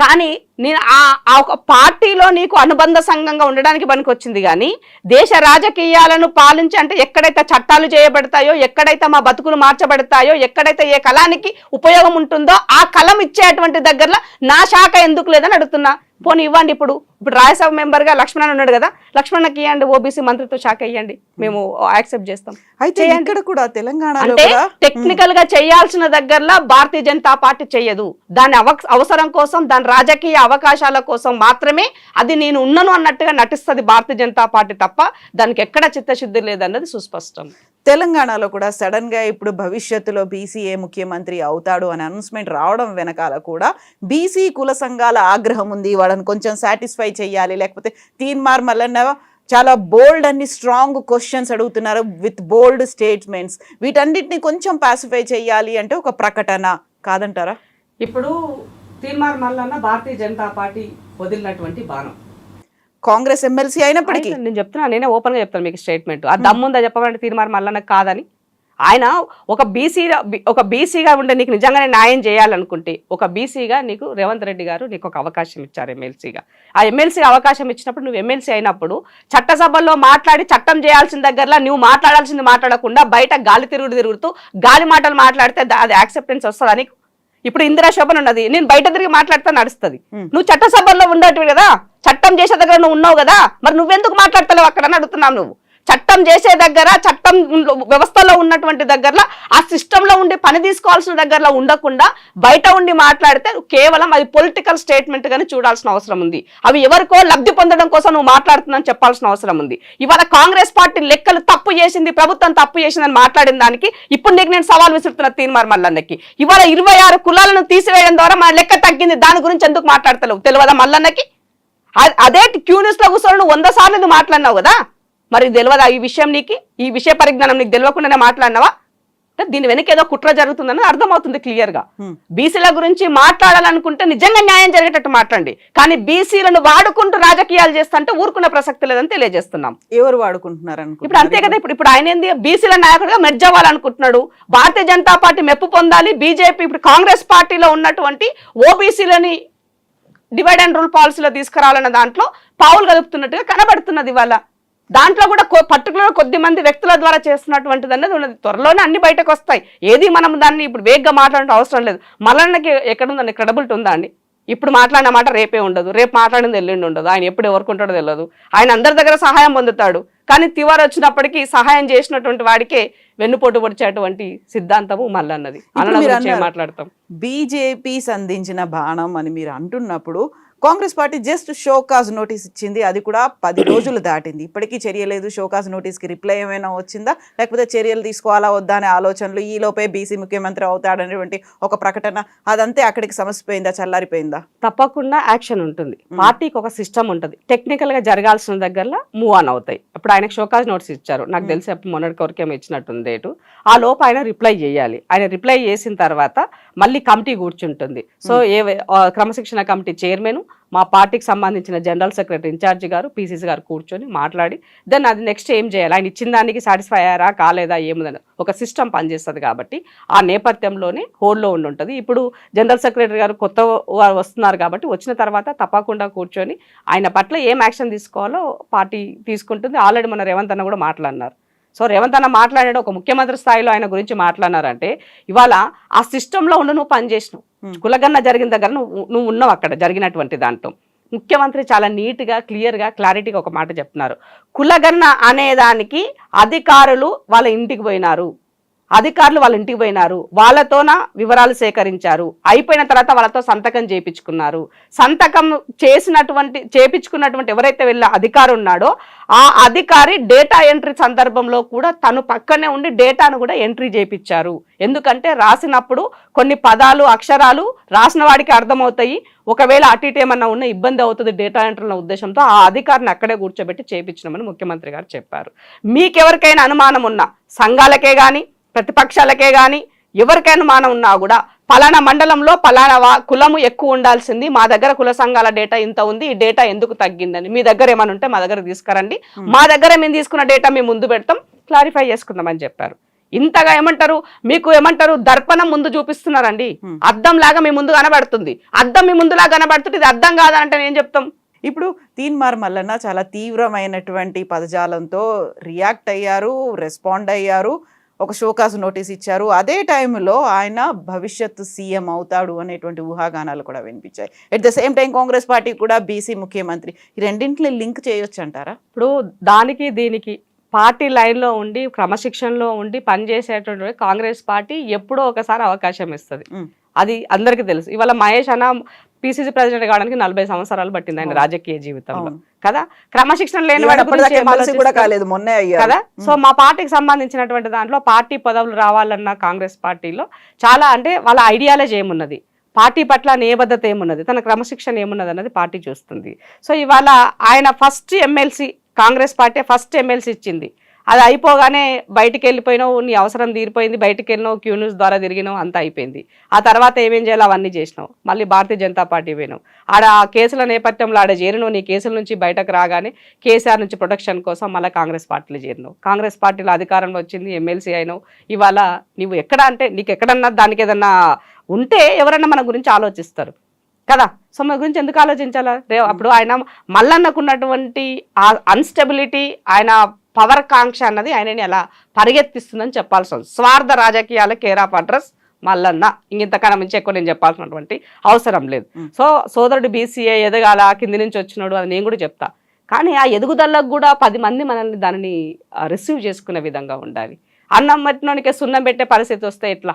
కానీ నేను ఆ ఒక పార్టీలో నీకు అనుబంధ సంఘంగా ఉండడానికి పనికొచ్చింది. కానీ దేశ రాజకీయాలను పాలించి అంటే ఎక్కడైతే చట్టాలు చేయబడతాయో, ఎక్కడైతే మా బతుకులు మార్చబడతాయో, ఎక్కడైతే ఏ కళానికి ఉపయోగం ఉంటుందో ఆ కలం ఇచ్చేటువంటి దగ్గరలో నా శాఖ ఎందుకు లేదని అడుగుతున్నా. పోనీ ఇవ్వండి. ఇప్పుడు రాజ్యసభ మెంబర్ గా లక్ష్మణ్ ఉన్నాడు కదా, లక్ష్మణ్కి ఇవ్వండి, ఓబీసీ మంత్రిత్వ శాఖ ఇవ్వండి, మేము యాక్సెప్ట్ చేస్తాం. అయితే ఇక్కడ కూడా తెలంగాణ అంటే టెక్నికల్ గా చేయాల్సిన దగ్గరలో భారతీయ జనతా పార్టీ చెయ్యదు. దాని అవసరం కోసం, దాని రాజకీయ అవకాశాల కోసం మాత్రమే అది నేను ఉన్నాను అన్నట్టుగా నటిస్తుంది భారతీయ జనతా పార్టీ తప్ప దానికి ఎక్కడ చిత్తశుద్ధి లేదన్నది సుస్పష్టం. తెలంగాణలో కూడా సడన్ గా ఇప్పుడు భవిష్యత్తులో బీసీఏ ముఖ్యమంత్రి అవుతాడు అని అనౌన్స్మెంట్ రావడం వెనకాల కూడా బీసీ కుల సంఘాల ఆగ్రహం ఉంది. వాళ్ళని కొంచెం సాటిస్ఫై చేయాలి, లేకపోతే తీన్మార్ మల్లన్న చాలా బోల్డ్ అండ్ స్ట్రాంగ్ క్వశ్చన్స్ అడుగుతున్నారు విత్ బోల్డ్ స్టేట్మెంట్స్. వీటన్నిటిని కొంచెం పాసిఫై చేయాలి అంటే ఒక ప్రకటన కాదంటారా? ఇప్పుడు తీన్మార్ మల్లన్న భారతీయ జనతా పార్టీ వదిలినటువంటి బాణం. కాంగ్రెస్ ఎమ్మెల్సీ అయినప్పటికీ నేను చెప్తున్నా, నేనే ఓపెన్ గా చెప్తాను మీకు స్టేట్మెంట్. ఆ దమ్ముందా చెప్పమంటే తీన్మార్ మల్లన్న కాదని. ఆయన ఒక బీసీగా ఉండే నీకు నిజంగానే న్యాయం చేయాలనుకుంటే, ఒక బీసీగా నీకు రేవంత్ రెడ్డి గారు నీకు ఒక అవకాశం ఇచ్చారు ఎమ్మెల్సీగా. ఆ ఎమ్మెల్సీగా అవకాశం ఇచ్చినప్పుడు నువ్వు ఎమ్మెల్సీ అయినప్పుడు చట్టసభల్లో మాట్లాడి చట్టం చేయాల్సిన దగ్గరలో నువ్వు మాట్లాడాల్సింది మాట్లాడకుండా బయట గాలి తిరుగుతూ గాలి మాటలు మాట్లాడితే అది యాక్సెప్టెన్స్ వస్తుందా నీకు? ఇప్పుడు ఇందిరా శోభన్ ఉన్నది, నేను బయట తిరిగి మాట్లాడితే నడుస్తుంది. నువ్వు చట్టసభల్లో ఉండేటివి కదా, చట్టం చేసే దగ్గర నువ్వు ఉన్నావు కదా, మరి నువ్వెందుకు మాట్లాడతలేవు అక్కడ అని అడుగుతున్నావు. నువ్వు చట్టం చేసే దగ్గర, చట్టం వ్యవస్థలో ఉన్నటువంటి దగ్గరలో, ఆ సిస్టంలో ఉండి పని తీసుకోవాల్సిన దగ్గరలో ఉండకుండా బయట ఉండి మాట్లాడితే కేవలం అది పొలిటికల్ స్టేట్మెంట్ గానీ చూడాల్సిన అవసరం ఉంది. అవి ఎవరికో లబ్ధి పొందడం కోసం నువ్వు మాట్లాడుతున్నావు చెప్పాల్సిన అవసరం ఉంది. ఇవాళ కాంగ్రెస్ పార్టీ లెక్కలు తప్పు చేసింది, ప్రభుత్వం తప్పు చేసిందని మాట్లాడిన దానికి ఇప్పుడు నీకు నేను సవాల్ విసురుతున్నా తీన్మార్ మల్లన్నకి. ఇవాళ 26 కులాలను తీసివేయడం ద్వారా మన లెక్క తగ్గింది, దాని గురించి ఎందుకు మాట్లాడతలేవు తెలియదా మల్లన్నకి? అదే క్యూ న్యూస్ లో కూర్చొని 100 సార్లు నువ్వు మాట్లాడినావు కదా, మరి తెలియదా ఈ విషయం? నీకు ఈ విషయ పరిజ్ఞానం నీకు తెలియకుండానే మాట్లాడినావా? దీని వెనక ఏదో కుట్ర జరుగుతుందని అర్థమవుతుంది క్లియర్ గా. బీసీల గురించి మాట్లాడాలనుకుంటే నిజంగా న్యాయం జరిగేటట్టు మాట్లాడండి, కానీ బీసీలను వాడుకుంటూ రాజకీయాలు చేస్తుంటే ఊరుకునే ప్రసక్తి లేదని తెలియజేస్తున్నాం. ఎవరు వాడుకుంటున్నారు ఇప్పుడు అంతే కదా. ఇప్పుడు ఆయన ఏంది బీసీల నాయకుడిగా మెర్జ్ అవ్వాలనుకుంటున్నాడు. భారతీయ జనతా పార్టీ మెప్పు పొందాలి, బీజేపీ ఇప్పుడు కాంగ్రెస్ పార్టీలో ఉన్నటువంటి ఓబీసీలని డివైడ్ అండ్ రూల్ పాలసీలో తీసుకురావాలన్న దాంట్లో పావులు కలుపుతున్నట్టుగా కనబడుతున్నది. ఇవాళ దాంట్లో కూడా పర్టికులర్ కొద్ది మంది వ్యక్తుల ద్వారా చేస్తున్నటువంటిది అనేది ఉన్నది. త్వరలోనే అన్ని బయటకు వస్తాయి. ఏది మనం దాన్ని ఇప్పుడు వేగంగా మాట్లాడటం అవసరం లేదు. మల్లన్నకి ఎక్కడుందండి క్రెడిబిలిటీ ఉందా అండి? ఇప్పుడు మాట్లాడిన మాట రేపే ఉండదు, రేపు మాట్లాడింది ఎల్లుండి ఉండదు. ఆయన ఎప్పుడు ఎవరికి ఉంటాడో తెలియదు. ఆయన అందరి దగ్గర సహాయం పొందుతాడు, కానీ తివారు వచ్చినప్పటికీ సహాయం చేసినటువంటి వాడికే వెన్నుపోటు పొడిచేటువంటి సిద్ధాంతము మల్లన్నది. మాట్లాడతాం బీజేపీ సంధించిన బాణం అని మీరు అంటున్నప్పుడు Congress party just show cause notice ఇచ్చింది, అది కూడా 10 రోజులు దాటింది, ఇప్పటికీ చర్య లేదు. షోకాజ్ నోటీస్కి రిప్లై ఏమైనా వచ్చిందా, లేకపోతే చర్యలు తీసుకోవాలా వద్దా అనే ఆలోచనలు, ఈ లోపే బీసీ ముఖ్యమంత్రి అవుతాడనేటువంటి ఒక ప్రకటన, అదంతే అక్కడికి సమస్యపోయిందా, చల్లారిపోయిందా? తప్పకుండా యాక్షన్ ఉంటుంది. పార్టీకి ఒక సిస్టమ్ ఉంటుంది, టెక్నికల్ గా జరగాల్సిన దగ్గరలో మూవ్ ఆన్ అవుతాయి. ఇప్పుడు ఆయనకు షోకాజ్ నోటీస్ ఇచ్చారు, నాకు తెలిసి అప్పుడు మొన్నటి కొరకేమో ఇచ్చినట్టుంది డేటు. ఆ లోపు ఆయన రిప్లై చేయాలి. ఆయన రిప్లై చేసిన తర్వాత మళ్ళీ కమిటీ కూర్చుంటుంది. సో క్రమశిక్షణ కమిటీ చైర్మన్, మా పార్టీకి సంబంధించిన జనరల్ సెక్రటరీ ఇన్ఛార్జి గారు, పీసీసీ గారు కూర్చొని మాట్లాడి దెన్ అది నెక్స్ట్ ఏం చేయాలి, ఆయన ఇచ్చిన దానికి సాటిస్ఫై అయ్యారా కాలేదా ఏముందని ఒక సిస్టమ్ పనిచేస్తుంది. కాబట్టి ఆ నేపథ్యంలోనే హోల్డ్లో ఉంటుంది. ఇప్పుడు జనరల్ సెక్రటరీ గారు కొత్త వస్తున్నారు కాబట్టి వచ్చిన తర్వాత తప్పకుండా కూర్చొని ఆయన పట్ల ఏం యాక్షన్ తీసుకోవాలో పార్టీ తీసుకుంటుంది. ఆల్రెడీ మన రేవంత్ అన్న కూడా మాట్లాడినారు. సో రేవంత్ అన్న మాట్లాడాడు, ఒక ముఖ్యమంత్రి స్థాయిలో ఆయన గురించి మాట్లాడినారంటే ఇవాళ ఆ సిస్టంలో ఉండి నువ్వు పనిచేసినావు. కులగన్న జరిగిన దగ్గర నువ్వు ఉన్నావు అక్కడ జరిగినటువంటి దాంట్లో. ముఖ్యమంత్రి చాలా నీట్గా క్లియర్గా క్లారిటీగా ఒక మాట చెప్తున్నారు, కులగన్న అనేదానికి అధికారులు వాళ్ళ ఇంటికి పోయినారు, అధికారులు వాళ్ళ ఇంటికి పోయినారు, వాళ్ళతోన వివరాలు సేకరించారు, అయిపోయిన తర్వాత వాళ్ళతో సంతకం చేయించుకున్నారు. సంతకం చేపించుకున్నటువంటి ఎవరైతే వెళ్ళే అధికారి ఉన్నాడో ఆ అధికారి డేటా ఎంట్రీ సందర్భంలో కూడా తను పక్కనే ఉండి డేటాను కూడా ఎంట్రీ చేయించారు. ఎందుకంటే రాసినప్పుడు కొన్ని పదాలు అక్షరాలు రాసిన వాడికి అర్థమవుతాయి, ఒకవేళ అటు ఇటు ఏమన్నా ఉన్న ఇబ్బంది అవుతుంది డేటా ఎంట్రీల ఉద్దేశంతో ఆ అధికారిని అక్కడే కూర్చోబెట్టి చేయించినామని ముఖ్యమంత్రి గారు చెప్పారు. మీకెవరికైనా అనుమానం ఉన్నా, సంఘాలకే కానీ ప్రతిపక్షాలకే కానీ ఎవరికైనా అనుమానం ఉన్నా కూడా పలానా మండలంలో పలానా కులము ఎక్కువ ఉండాల్సింది, మా దగ్గర కుల సంఘాల డేటా ఇంత ఉంది, ఈ డేటా ఎందుకు తగ్గిందని మీ దగ్గర ఏమైనా ఉంటే మా దగ్గర తీసుకురండి, మా దగ్గర మేము తీసుకున్న డేటా మేము ముందు పెడతాం, క్లారిఫై చేసుకుందామని చెప్పారు. ఇంతగా ఏమంటారు, మీకు ఏమంటారు దర్పణం ముందు చూపిస్తున్నారండి, అద్దం లాగా మీ ముందు కనబడుతుంది, అద్దం మీ ముందులాగా కనబడుతుంది, ఇది అద్దం కాదంటే ఏం చెప్తాం. ఇప్పుడు తీన్మార్ మల్లన్న చాలా తీవ్రమైనటువంటి పదజాలంతో రియాక్ట్ అయ్యారు, రెస్పాండ్ అయ్యారు, ఒక షోకాసు నోటీస్ ఇచ్చారు. అదే టైంలో ఆయన భవిష్యత్తు సీఎం అవుతాడు అనేటువంటి ఊహాగానాలు కూడా వినిపించాయి. At the same time Congress party కూడా బీసీ ముఖ్యమంత్రి, ఈ రెండింటిని లింక్ చేయొచ్చు అంటారా? ఇప్పుడు దానికి దీనికి పార్టీ లైన్లో ఉండి క్రమశిక్షణలో ఉండి పనిచేసేటువంటి కాంగ్రెస్ పార్టీ ఎప్పుడో ఒకసారి అవకాశం ఇస్తుంది, అది అందరికీ తెలుసు. ఇవాళ మహేష్ అన్న పిసిసి ప్రెసిడెంట్ కావడానికి 40 సంవత్సరాలు పట్టింది ఆయన రాజకీయ జీవితంలో కదా. క్రమశిక్షణ లేని వాడి కదా. సో మా పార్టీకి సంబంధించినటువంటి దాంట్లో పార్టీ పదవులు రావాలన్న కాంగ్రెస్ పార్టీలో చాలా అంటే వాళ్ళ ఐడియాలజీ ఏమున్నది, పార్టీ పట్ల నిబద్ధత ఏమున్నది, తన క్రమశిక్షణ ఏమున్నది అన్నది పార్టీ చూస్తుంది. సో ఇవాళ ఆయన first MLC, Congress party first MLC ఇచ్చింది, అది అయిపోగానే బయటికి వెళ్ళిపోయినావు, నీ అవసరం తీరిపోయింది, బయటికి వెళ్ళినావు, క్యూ న్యూస్ ద్వారా తిరిగినావు, అంతా అయిపోయింది. ఆ తర్వాత ఏమేం చేయాలో అవన్నీ చేసినావు, మళ్ళీ భారతీయ జనతా పార్టీ పోయినావు. ఆడ ఆ కేసుల నేపథ్యంలో ఆడ చేరినావు, నీ కేసుల నుంచి బయటకు రాగానే కేసీఆర్ నుంచి ప్రొటెక్షన్ కోసం మళ్ళీ కాంగ్రెస్ పార్టీలో చేరినావు, కాంగ్రెస్ పార్టీలో అధికారంలో వచ్చింది, ఎమ్మెల్సీ అయినావు. ఇవాళ నువ్వు ఎక్కడ అంటే నీకు ఎక్కడన్నా దానికి ఏదన్నా ఉంటే ఎవరన్నా మన గురించి ఆలోచిస్తారు కదా. సో మన గురించి ఎందుకు ఆలోచించాలా? అప్పుడు ఆయన మల్లన్నకున్నటువంటి ఆ అన్స్టెబిలిటీ, ఆయన పవర్ కాంక్ష అన్నది ఆయనని ఎలా పరిగెత్తిస్తుందని చెప్పాల్సి ఉంది. స్వార్థ రాజకీయాల కేర్ ఆఫ్ అడ్రస్ మల్లన్న, ఇంతకన్నా మించి ఎక్కువ నేను చెప్పాల్సినటువంటి అవసరం లేదు. సో సోదరుడు బీసీఏ ఎదగాల, కింది నుంచి వచ్చినాడు, అది నేను కూడా చెప్తా. కానీ ఆ ఎదుగుదలకు కూడా 10 మంది మనల్ని దానిని రిసీవ్ చేసుకునే విధంగా ఉండాలి. అన్నం పెట్టినోనికే సున్నం పెట్టే పరిస్థితి వస్తే ఎట్లా?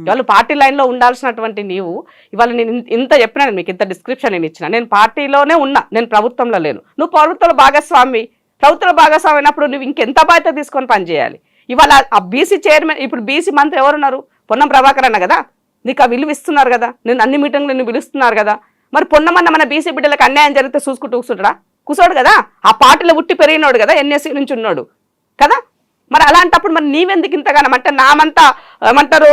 ఇవాళ పార్టీ లైన్లో ఉండాల్సినటువంటి నీవు ఇవాళ నేను ఇంత చెప్పినాను, మీకు ఇంత డిస్క్రిప్షన్ నేను ఇచ్చిన, నేను పార్టీలోనే ఉన్నా, నేను ప్రభుత్వంలో లేను. నువ్వు ప్రభుత్వంలో భాగస్వామి, ప్రభుత్వంలో భాగస్వామి అయినప్పుడు నువ్వు ఇంకెంత బాధ్యత తీసుకొని పనిచేయాలి. ఇవాళ ఆ బీసీ చైర్మన్, ఇప్పుడు బీసీ మంత్రి ఎవరున్నారు? పొన్నం ప్రభాకర్ అన్న కదా, నీకు ఆ విలువ ఇస్తున్నారు కదా, నేను అన్ని మీటింగ్లు నిన్ను పిలుస్తున్నారు కదా. మరి పొన్నమన్న మన బీసీ బిడ్డలకు అన్యాయం జరిగితే చూసుకుంటూ కూర్చుంటాడా? కూర్చోడు కదా, ఆ పార్టీలో ఉట్టి పెరిగినోడు కదా, ఎన్ఎస్సీ నుంచి ఉన్నాడు కదా. మరి అలాంటప్పుడు మరి నీవెందుకు ఇంతగానం అంటే నామంతా ఏమంటారు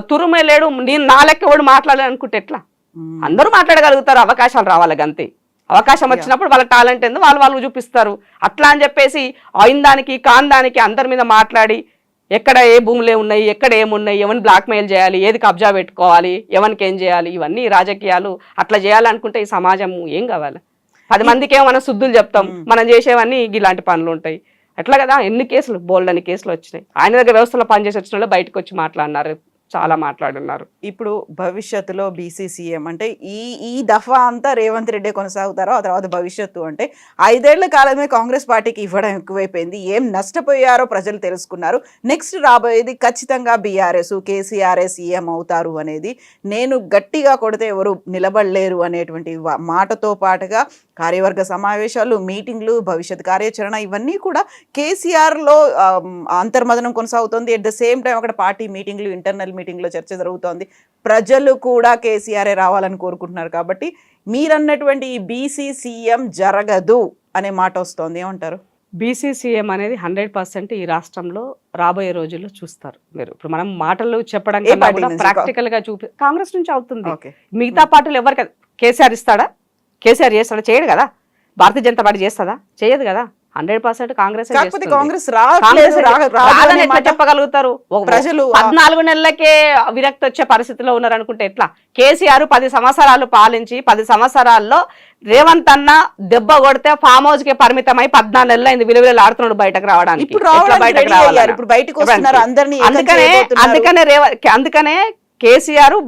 తురుమే లేడు, నేను నా లెక్క ఎవడు మాట్లాడాలి అనుకుంటే ఎట్లా? అందరూ మాట్లాడగలుగుతారు, అవకాశాలు రావాలి అంతే. అవకాశం వచ్చినప్పుడు వాళ్ళ టాలెంట్ ఏందో వాళ్ళు చూపిస్తారు. అట్లా అని చెప్పేసి అయిన దానికి కాని దానికి అందరి మీద మాట్లాడి ఎక్కడ ఏ భూములే ఉన్నాయి, ఎక్కడ ఏమున్నాయి, ఎవరిని బ్లాక్మెయిల్ చేయాలి, ఏది కబ్జా పెట్టుకోవాలి, ఎవరికి ఏం చేయాలి, ఇవన్నీ రాజకీయాలు. అట్లా చేయాలనుకుంటే ఈ సమాజం ఏం కావాలి? 10 మందికి ఏమో మనం శుద్ధులు చెప్తాం, మనం చేసేవన్నీ ఇలాంటి పనులు ఉంటాయి. అట్లా కదా ఎన్ని కేసులు, బోల్డ్ అని కేసులు వచ్చినాయి. ఆయన దగ్గర వ్యవస్థలో పనిచేసి వచ్చిన వాళ్ళు బయటకు వచ్చి మాట్లాడినారు, చాలా మాట్లాడున్నారు. ఇప్పుడు భవిష్యత్తులో బీసీ సీఎం అంటే ఈ దఫా అంతా రేవంత్ రెడ్డి కొనసాగుతారో, ఆ తర్వాత భవిష్యత్తు అంటే 5 ఏళ్ల కాలమే కాంగ్రెస్ పార్టీకి ఇవ్వడం ఎక్కువైపోయింది. ఏం నష్టపోయారో ప్రజలు తెలుసుకున్నారు. నెక్స్ట్ రాబోయేది ఖచ్చితంగా బీఆర్ఎస్, కేసీఆర్ఏ సీఎం అవుతారు అనేది, నేను గట్టిగా కొడితే ఎవరు నిలబడలేరు అనేటువంటి మాటతో పాటుగా కార్యవర్గ సమావేశాలు, మీటింగ్లు, భవిష్యత్ కార్యాచరణ ఇవన్నీ కూడా కేసీఆర్లో అంతర్మదనం కొనసాగుతుంది. ఎట్ ద సేమ్ టైం అక్కడ పార్టీ మీటింగ్లు, ఇంటర్నల్ మీటింగ్లో చర్చ జరుగుతోంది. ప్రజలు కూడా కేసీఆర్ఏ రావాలని కోరుకుంటున్నారు. కాబట్టి మీరన్నటువంటి ఈ బీసీ సీఎం జరగదు అనే మాట వస్తోంది, ఏమంటారు? బీసీ సీఎం అనేది 100% ఈ రాష్ట్రంలో రాబోయే రోజుల్లో చూస్తారు. మీరు ఇప్పుడు మనం మాటలు చెప్పడం కన్నా కూడా ప్రాక్టికల్ గా కాంగ్రెస్ నుంచి అవుతుంది. మిగతా పార్టీలు ఎవరికి కేసీఆర్ ఇస్తాడా? కేసీఆర్ చేస్తాడా? చేయడు కదా. భారతీయ జనతా పార్టీ చేస్తుందా? చేయదు కదా. 100% కాంగ్రెస్ చెప్పగలుగుతారు. ప్రజలు 14 నెలలకే విరక్తి వచ్చే పరిస్థితిలో ఉన్నారు అనుకుంటే ఎట్లా? కేసీఆర్ 10 సంవత్సరాలు పాలించి 10 సంవత్సరాల్లో రేవంత్ అన్న దెబ్బ కొడితే ఫామ్ హౌస్ కి పరిమితమై 14 నెలలు అయింది విలువలు ఆడుతున్నాడు బయటకు రావడానికి. అందుకనే కేసీఆర్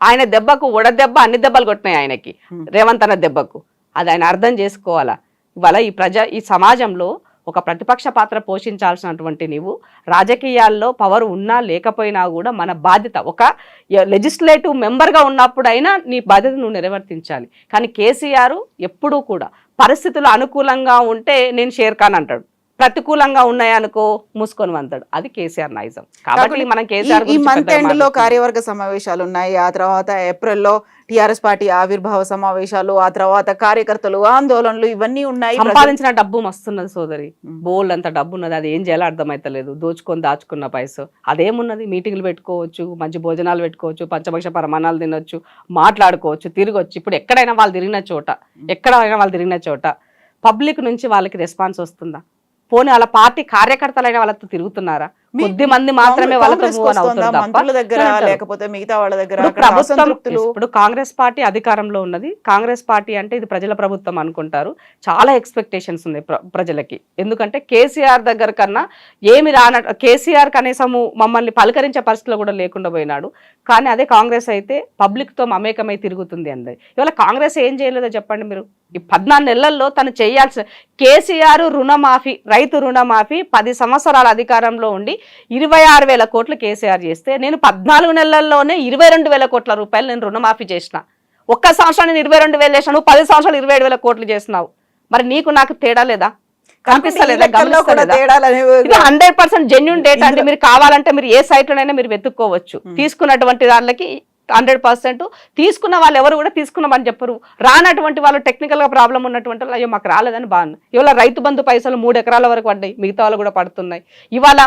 ఆయన దెబ్బకు ఉడదెబ్బ అన్ని దెబ్బలు కొట్టినాయి ఆయనకి, రేవంత్ అన్న దెబ్బకు. అది ఆయన అర్థం చేసుకోవాలా. ఇవాళ ఈ సమాజంలో ఒక ప్రతిపక్ష పాత్ర పోషించాల్సినటువంటి నీవు రాజకీయాల్లో పవర్ ఉన్నా లేకపోయినా కూడా మన బాధ్యత ఒక లెజిస్లేటివ్ మెంబర్గా ఉన్నప్పుడైనా నీ బాధ్యత నువ్వు నిర్వర్తించాలి. కానీ కేసీఆర్ ఎప్పుడూ కూడా పరిస్థితులు అనుకూలంగా ఉంటే నేను షేర్ ఖాన్ అంటాడు, ప్రతికూలంగా ఉన్నాయనుకో మూసుకొని వంతాడు. అది కేసీఆర్ నైజం. కాబట్టి మనం కేసీఆర్ ఈ మంత్ ఎండ్ లో కార్యవర్గ సమావేశాలు ఉన్నాయి, ఆ తర్వాత ఏప్రిల్లో టిఆర్ఎస్ పార్టీ ఆవిర్భావ సమావేశాలు, ఆ తర్వాత కార్యకర్తలు ఆందోళనలు ఇవన్నీ ఉన్నాయి. సంపాదించిన డబ్బు మస్తున్నది సోదరి, బోల్డ్ అంత డబ్బు ఉన్నది. అది ఏం చేయాలో అర్థమైతలేదు. దోచుకొని దాచుకున్న పైసలు అదేమున్నది, మీటింగ్లు పెట్టుకోవచ్చు, మంచి భోజనాలు పెట్టుకోవచ్చు, పంచభక్ష పరమాణాలు తినొచ్చు, మాట్లాడుకోవచ్చు, తిరగొచ్చు. ఇప్పుడు ఎక్కడైనా వాళ్ళు తిరిగిన చోట పబ్లిక్ నుంచి వాళ్ళకి రెస్పాన్స్ వస్తుందా? పోనీ వాళ్ళ పార్టీ కార్యకర్తలైన వాళ్ళతో తిరుగుతున్నారా? కొద్ది మంది మాత్రమే వాళ్ళతో ఇప్పుడు కాంగ్రెస్ పార్టీ అధికారంలో ఉన్నది. కాంగ్రెస్ పార్టీ అంటే ఇది ప్రజల ప్రభుత్వం అనుకుంటారు. చాలా ఎక్స్పెక్టేషన్స్ ఉన్నాయి ప్రజలకి. ఎందుకంటే కేసీఆర్ దగ్గర కన్నా ఏమి కేసీఆర్ కనీసము మమ్మల్ని పలకరించే పరిస్థితులు కూడా లేకుండా పోయినాడు. కానీ అదే కాంగ్రెస్ అయితే పబ్లిక్ తో మమేకమై తిరుగుతుంది అందరి. ఇవాళ కాంగ్రెస్ ఏం చేయలేదో చెప్పండి మీరు. ఈ 14 నెలల్లో తను చేయాల్సిన కేసీఆర్ రుణమాఫీ, రైతు రుణమాఫీ 10 సంవత్సరాల అధికారంలో ఉండి 26,000 కోట్లు కేసీఆర్ చేస్తే నేను 14 నెలల్లోనే 22,000 కోట్ల రూపాయలు నేను రుణమాఫీ చేసిన. ఒక్క సంవత్సరం నేను 22,000 చేసినా, నువ్వు 10 సంవత్సరాలు 27,000 కోట్లు చేసినావు. మరి నీకు నాకు తేడా లేదా? కనిపిస్తలేదా? 100% జెన్యూన్ డేటా అంటే మీరు కావాలంటే మీరు ఏ సైట్ లోనైనా మీరు వెతుక్కోవచ్చు. తీసుకున్నటువంటి దానికి 100% తీసుకున్న వాళ్ళు ఎవరు కూడా తీసుకున్నామని చెప్పరు. రానటువంటి వాళ్ళు టెక్నికల్ గా ప్రాబ్లం ఉన్నటువంటి వాళ్ళు అయ్యో మాకు రాలేదని బాగుంది. ఇవాళ రైతు బంధు పైసలు 3 ఎకరాల వరకు పడ్డాయి, మిగతా వాళ్ళు కూడా పడుతున్నాయి. ఇవాళ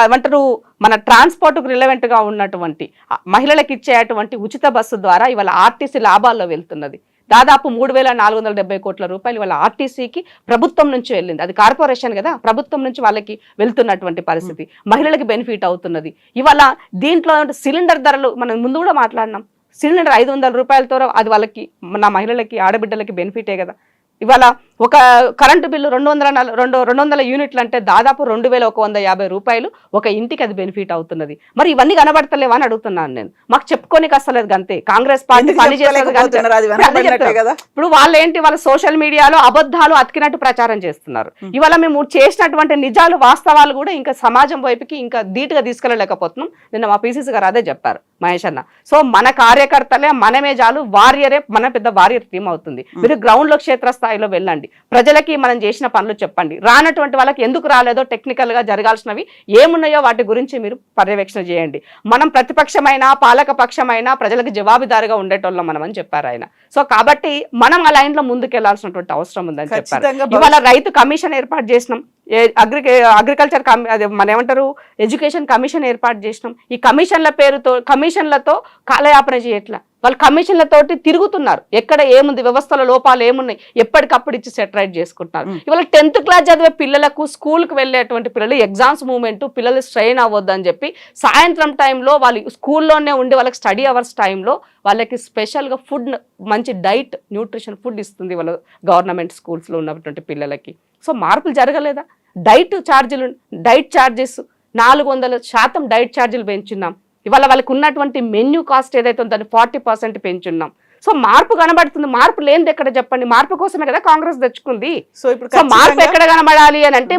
ఏమంటారు మన ట్రాన్స్పోర్ట్ కు రిలవెంట్ గా ఉన్నటువంటి మహిళలకు ఇచ్చేటువంటి ఉచిత బస్సు ద్వారా ఇవాళ ఆర్టీసీ లాభాల్లో వెళ్తున్నది. దాదాపు 3,470 కోట్ల రూపాయలు ఇవాళ ఆర్టీసీకి ప్రభుత్వం నుంచి వెళ్ళింది. అది కార్పొరేషన్ కదా, ప్రభుత్వం నుంచి వాళ్ళకి వెళ్తున్నటువంటి పరిస్థితి. మహిళలకి బెనిఫిట్ అవుతున్నది. ఇవాళ దీంట్లో సిలిండర్ ధరలు మనం ముందు కూడా మాట్లాడినాం. సిలిండర్ 500 రూపాయలతో అది వాళ్ళకి నా మహిళలకి ఆడబిడ్డలకి బెనిఫిటే కదా. ఇవాళ ఒక కరెంటు బిల్లు 200 యూనిట్లు అంటే దాదాపు 2,150 రూపాయలు ఒక ఇంటికి అది బెనిఫిట్ అవుతున్నది. మరి ఇవన్నీ కనబడతలేవా అని అడుగుతున్నాను నేను. మాకు చెప్పుకోనికి అసలేదు అంతే. కాంగ్రెస్ పార్టీ పని చేస్తుంది కదా. ఇప్పుడు వాళ్ళు ఏంటి, వాళ్ళ సోషల్ మీడియాలో అబద్ధాలు అతికినట్టు ప్రచారం చేస్తున్నారు. ఇవాళ మేము చేసినటువంటి నిజాలు వాస్తవాలు కూడా ఇంకా సమాజం వైపుకి ఇంకా ధీటుగా తీసుకెళ్ళలేకపోతున్నాం. నిన్న మా పీసీసీ గారు అదే చెప్పారు, మహేష్ అన్న. సో మన కార్యకర్తలే మనమే చాలు, వారియరే మన పెద్ద వారియర్ టీం అవుతుంది. మీరు గ్రౌండ్ లో క్షేత్రస్థాయిలో వెళ్ళండి, ప్రజలకి మనం చేసిన పనులు చెప్పండి. రానటువంటి వాళ్ళకి ఎందుకు రాలేదో టెక్నికల్ గా జరగాల్సినవి ఏమున్నాయో వాటి గురించి మీరు పర్యవేక్షణ చేయండి. మనం ప్రతిపక్షమైన పాలక పక్షమైన ప్రజలకు జవాబుదారిగా ఉండేటోళ్ళం మనం అని చెప్పారు ఆయన. సో కాబట్టి మనం ఆ లైన్ లో ముందుకెళ్లాల్సినటువంటి అవసరం ఉందని చెప్పారు. ఇవాళ రైతు కమిషన్ ఏర్పాటు చేసినాం, అగ్రికల్చర్ మన ఏమంటారు ఎడ్యుకేషన్ కమిషన్ ఏర్పాటు చేసినాం. ఈ కమిషన్లతో కాలయాపన చేయట్లా, వాళ్ళు కమిషన్లతోటి తిరుగుతున్నారు. ఎక్కడ ఏముంది, వ్యవస్థల లోపాలు ఏమున్నాయి ఎప్పటికప్పుడు ఇచ్చి సెటరైట్ చేసుకుంటున్నారు. ఇవాళ 10th క్లాస్ చదివే పిల్లలకు, స్కూల్కి వెళ్ళేటువంటి పిల్లలు ఎగ్జామ్స్ మూమెంట్, పిల్లలు స్ట్రెయిన్ అవ్వద్దు అని చెప్పి సాయంత్రం టైంలో వాళ్ళు స్కూల్లోనే ఉండి వాళ్ళకి స్టడీ అవర్స్ టైంలో వాళ్ళకి స్పెషల్గా ఫుడ్, మంచి డైట్, న్యూట్రిషన్ ఫుడ్ ఇస్తుంది వాళ్ళ గవర్నమెంట్ స్కూల్స్లో ఉన్నటువంటి పిల్లలకి. సో మార్పులు జరగలేదా? డైట్ ఛార్జెస్ 400% డైట్ ఛార్జీలు పెంచున్నాం. ఇవాళ వాళ్ళకి ఉన్నటువంటి మెన్యూ కాస్ట్ ఏదైతే ఉందో దాన్ని 40% పెంచున్నాం. సో మార్పు కనబడుతుంది. మార్పు లేనిది ఎక్కడ చెప్పండి? మార్పు కోసమే కదా కాంగ్రెస్ తెచ్చుకుంది. సో మార్పు ఎక్కడ కనబడాలి అని అంటే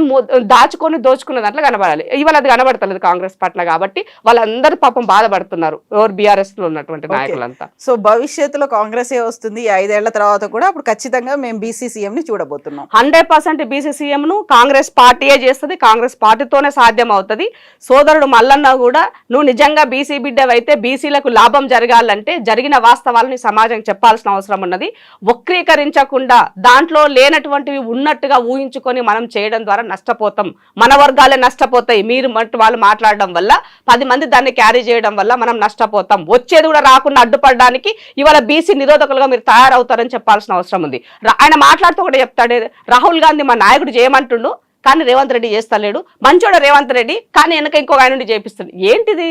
దాచుకొని దోచుకున్న దాంట్లో కనబడాలి. ఇవాళ అది కనబడతలేదు కాంగ్రెస్ పట్ల. కాబట్టి వాళ్ళందరూ పాపం బాధపడుతున్నారు, ఎవరు బీఆర్ఎస్ లో ఉన్నటువంటి నాయకులంతా. సో భవిష్యత్తులో కాంగ్రెస్ ఏ వస్తుంది 5 ఏళ్ల తర్వాత కూడా, అప్పుడు ఖచ్చితంగా మేము బీసీసీఎం ని చూడబోతున్నాం. 100% బీసీసీఎం ను కాంగ్రెస్ పార్టీయే చేస్తుంది, కాంగ్రెస్ పార్టీతోనే సాధ్యం అవుతుంది. సోదరుడు మల్లన్న కూడా నువ్వు నిజంగా బీసీ బిడ్డవైతే బీసీలకు లాభం జరగాలంటే జరిగిన వాస్తవాలని సమాజం చెప్పాల్సిన అవసరం ఉన్నది. వక్రీకరించకుండా దాంట్లో లేనటువంటివి ఉన్నట్టుగా ఊహించుకొని మనం చేయడం ద్వారా నష్టపోతాం. మన వర్గాలే నష్టపోతాయి. మీరు వాళ్ళు మాట్లాడడం వల్ల 10 మంది దాన్ని క్యారీ చేయడం వల్ల మనం నష్టపోతాం. వచ్చేది కూడా రాకుండా అడ్డుపడడానికి ఇవాళ బీసీ నిరోధకులుగా మీరు తయారవుతారని చెప్పాల్సిన అవసరం ఉంది. ఆయన మాట్లాడుతూ కూడా చెప్తాడు, రాహుల్ గాంధీ మా నాయకుడు చేయమంటుండు కానీ రేవంత్ రెడ్డి చేస్తలేడు, మంచోడు రేవంత్ రెడ్డి కానీ వెనక ఇంకొక ఆయన నుండి చేపిస్తుంది. ఏంటిది?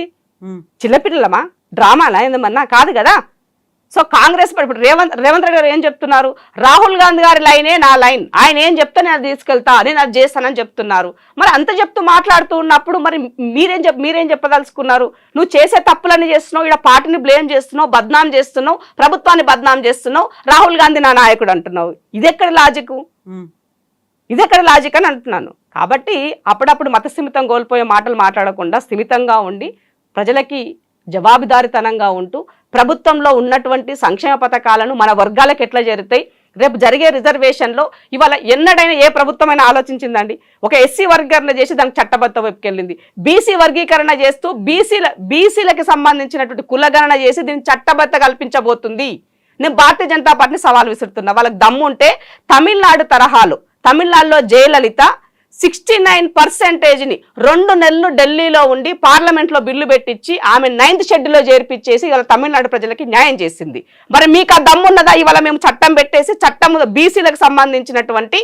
చిన్నపిల్లలమా? డ్రామాలా ఏందమ్మన్నా? కాదు కదా. సో కాంగ్రెస్ ఇప్పుడు రేవంత్ రెడ్డి గారు ఏం చెప్తున్నారు? రాహుల్ గాంధీ గారి లైనే నా లైన్, ఆయన ఏం చెప్తే నేను అది తీసుకెళ్తా, నేను అది చేస్తానని చెప్తున్నారు. మరి అంత చెప్తూ మాట్లాడుతూ ఉన్నప్పుడు మరి మీరేం చెప్పదలుచుకున్నారు? నువ్వు చేసే తప్పులన్నీ చేస్తున్నావు, ఇక్కడ పార్టీని బ్లేమ్ చేస్తున్నావు, బద్నాం చేస్తున్నావు, ప్రభుత్వాన్ని బద్నాం చేస్తున్నావు, రాహుల్ గాంధీ నా నాయకుడు అంటున్నావు. ఇది ఎక్కడ లాజిక్? ఇది ఎక్కడ లాజిక్ అని అంటున్నాను. కాబట్టి అప్పుడప్పుడు మత స్థిమితం కోల్పోయే మాటలు మాట్లాడకుండా స్థిమితంగా ఉండి ప్రజలకి జవాబుదారితనంగా ఉంటూ ప్రభుత్వంలో ఉన్నటువంటి సంక్షేమ పథకాలను మన వర్గాలకు ఎట్లా చేరుతాయి, రేపు జరిగే రిజర్వేషన్లో ఇవాళ ఎన్నడైనా ఏ ప్రభుత్వమైనా ఆలోచించిందండి? ఒక ఎస్సీ వర్గీకరణ చేసి దానికి చట్టబద్ధ వైపుకెళ్ళింది, బీసీ వర్గీకరణ చేస్తూ బీసీలకి సంబంధించినటువంటి కులగణన చేసి దీన్ని చట్టబద్ధ కల్పించబోతుంది. నేను భారతీయ జనతా పార్టీని సవాల్ విసురుతున్నా. వాళ్ళకి దమ్ము ఉంటే తమిళనాడు తరహాలో, తమిళనాడులో జయలలిత 69%ని 2 నెలలు ఢిల్లీలో ఉండి పార్లమెంట్లో బిల్లు పెట్టించి ఆమె 9th షెడ్యూల్లో చేర్పించేసి ఇవాళ తమిళనాడు ప్రజలకి న్యాయం చేసింది. మరి మీకు ఆ దమ్మున్నదా? ఇవాళ మేము చట్టం పెట్టేసి చట్టం బీసీలకు సంబంధించినటువంటి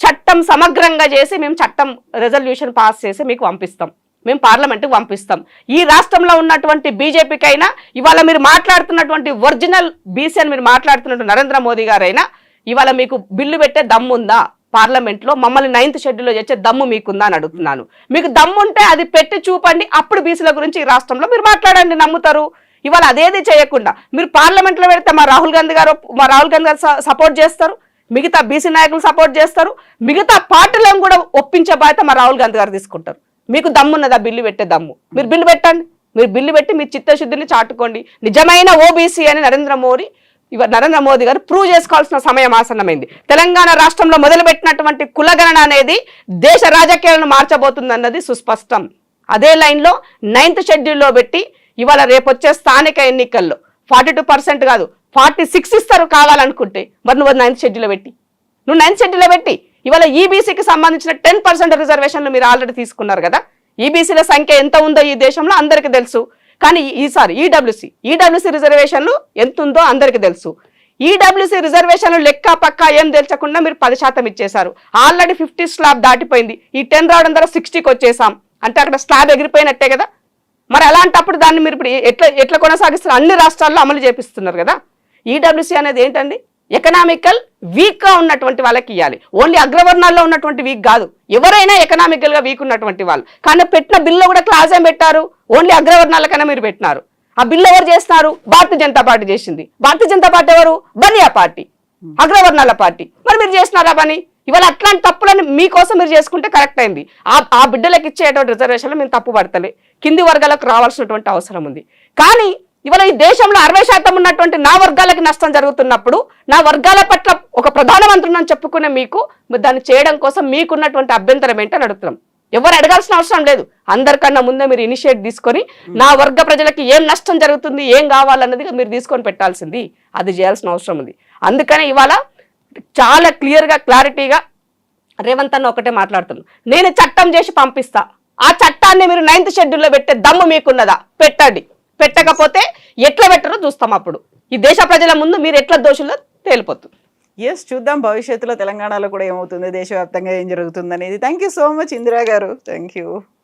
చట్టం సమగ్రంగా చేసి మేము చట్టం రెజల్యూషన్ పాస్ చేసి మీకు పంపిస్తాం, మేము పార్లమెంట్కి పంపిస్తాం. ఈ రాష్ట్రంలో ఉన్నటువంటి బీజేపీకైనా ఇవాళ మీరు మాట్లాడుతున్నటువంటి ఒరిజినల్ బీసీ అని మీరు మాట్లాడుతున్నటువంటి నరేంద్ర మోదీ గారైనా ఇవాళ మీకు బిల్లు పెట్టే దమ్ముందా? పార్లమెంట్లో మమ్మల్ని 9th షెడ్యూల్లో చేసే దమ్ము మీకుందా అని అడుగుతున్నాను. మీకు దమ్ముంటే అది పెట్టి చూపండి, అప్పుడు బీసీల గురించి ఈ రాష్ట్రంలో మీరు మాట్లాడండి, నమ్ముతారు. ఇవాళ అదేది చేయకుండా మీరు పార్లమెంట్లో పెడితే మా రాహుల్ గాంధీ గారు సపోర్ట్ చేస్తారు, మిగతా బీసీ నాయకులు సపోర్ట్ చేస్తారు, మిగతా పార్టీలను కూడా ఒప్పించే బాధ్యత మా రాహుల్ గాంధీ గారు తీసుకుంటారు. మీకు దమ్మున్నదా బిల్లు పెట్టే దమ్ము? మీరు బిల్లు పెట్టండి, మీరు బిల్లు పెట్టి మీ చిత్తశుద్ధిని చాటుకోండి. నిజమైన ఓబీసీ అని నరేంద్ర మోదీ గారు ప్రూవ్ చేసుకోవాల్సిన సమయం ఆసన్నమైంది. తెలంగాణ రాష్ట్రంలో మొదలుపెట్టినటువంటి కులగణన అనేది దేశ రాజకీయాలను మార్చబోతుంది అన్నది సుస్పష్టం. అదే లైన్లో 9th షెడ్యూల్లో పెట్టి ఇవాళ రేపొచ్చే స్థానిక ఎన్నికల్లో 42% కాదు 46 ఇస్తారు కావాలనుకుంటే. మరి నువ్వు 9th షెడ్యూల్లో పెట్టి, నువ్వు 9th షెడ్యూల్లో పెట్టి ఇవాళ ఈబీసీకి సంబంధించిన 10% రిజర్వేషన్లు మీరు ఆల్రెడీ తీసుకున్నారు కదా. ఈబీసీల సంఖ్య ఎంత ఉందో ఈ దేశంలో అందరికీ తెలుసు. కానీ ఈసారి ఈడబ్ల్యూసీ రిజర్వేషన్లు ఎంత ఉందో అందరికీ తెలుసు. ఈడబ్ల్యూసీ రిజర్వేషన్లు లెక్క పక్క ఏం తెలుసకుండా మీరు 10% ఇచ్చేశారు. ఆల్రెడీ 50 స్లాబ్ దాటిపోయింది. ఈ 10 రావడం ద్వారా 60కి వచ్చేసాం అంటే అక్కడ స్లాబ్ ఎగిరిపోయినట్టే కదా. మరి అలాంటప్పుడు దాన్ని మీరు ఇప్పుడు ఎట్లా కొనసాగిస్తున్నారు? అన్ని రాష్ట్రాల్లో అమలు చేపిస్తున్నారు కదా. ఈడబ్ల్యూసీ అనేది ఏంటండి? ఎకనామికల్ వీక్గా ఉన్నటువంటి వాళ్ళకి ఇవ్వాలి. ఓన్లీ అగ్రవర్ణాల్లో ఉన్నటువంటి వీక్ కాదు, ఎవరైనా ఎకనామికల్గా వీక్ ఉన్నటువంటి వాళ్ళు. కానీ పెట్టిన బిల్లు కూడా క్లాజ్ ఏం పెట్టారు? ఓన్లీ అగ్రవర్ణాలకైనా మీరు పెట్టినారు. ఆ బిల్లు ఎవరు చేస్తున్నారు? భారతీయ జనతా పార్టీ చేసింది. భారతీయ జనతా పార్టీ ఎవరు? బనియా పార్టీ, అగ్రవర్ణాల పార్టీ. మరి మీరు చేసినారా పని? ఇవాళ అట్లాంటి తప్పులని మీకోసం మీరు చేసుకుంటే కరెక్ట్ అయింది. ఆ బిడ్డలకు ఇచ్చేటువంటి రిజర్వేషన్లు మేము తప్పు పడతలే, కింది వర్గాలకు రావాల్సినటువంటి అవసరం ఉంది. కానీ ఇవాళ ఈ దేశంలో 60% ఉన్నటువంటి నా వర్గాలకి నష్టం జరుగుతున్నప్పుడు నా వర్గాల పట్ల ఒక ప్రధానమంత్రిని అని చెప్పుకునే మీకు దాన్ని చేయడం కోసం మీకున్నటువంటి అభ్యంతరం ఏంటని అడుగుతున్నాం. ఎవరు అడగాల్సిన అవసరం లేదు. అందరికన్నా ముందే మీరు ఇనిషియేట్ తీసుకొని నా వర్గ ప్రజలకి ఏం నష్టం జరుగుతుంది, ఏం కావాలన్నది మీరు తీసుకొని పెట్టాల్సింది, అది చేయాల్సిన అవసరం ఉంది. అందుకనే ఇవాళ చాలా క్లారిటీగా రేవంత్ అన్న ఒకటే మాట్లాడుతున్నాను. నేను చట్టం చేసి పంపిస్తా, ఆ చట్టాన్ని మీరు 9th షెడ్యూల్లో పెట్టే దమ్ము మీకున్నదా? పెట్టండి. పెట్టకపోతే ఎట్లా పెట్టరో చూస్తాం. అప్పుడు ఈ దేశ ప్రజల ముందు మీరు ఎట్లా దోషుల్లో తేలిపోతుంది. ఎస్, చూద్దాం భవిష్యత్తులో తెలంగాణలో కూడా ఏమవుతుంది, దేశవ్యాప్తంగా ఏం జరుగుతుంది అనేది. Thank you so much Indira garu. Thank you.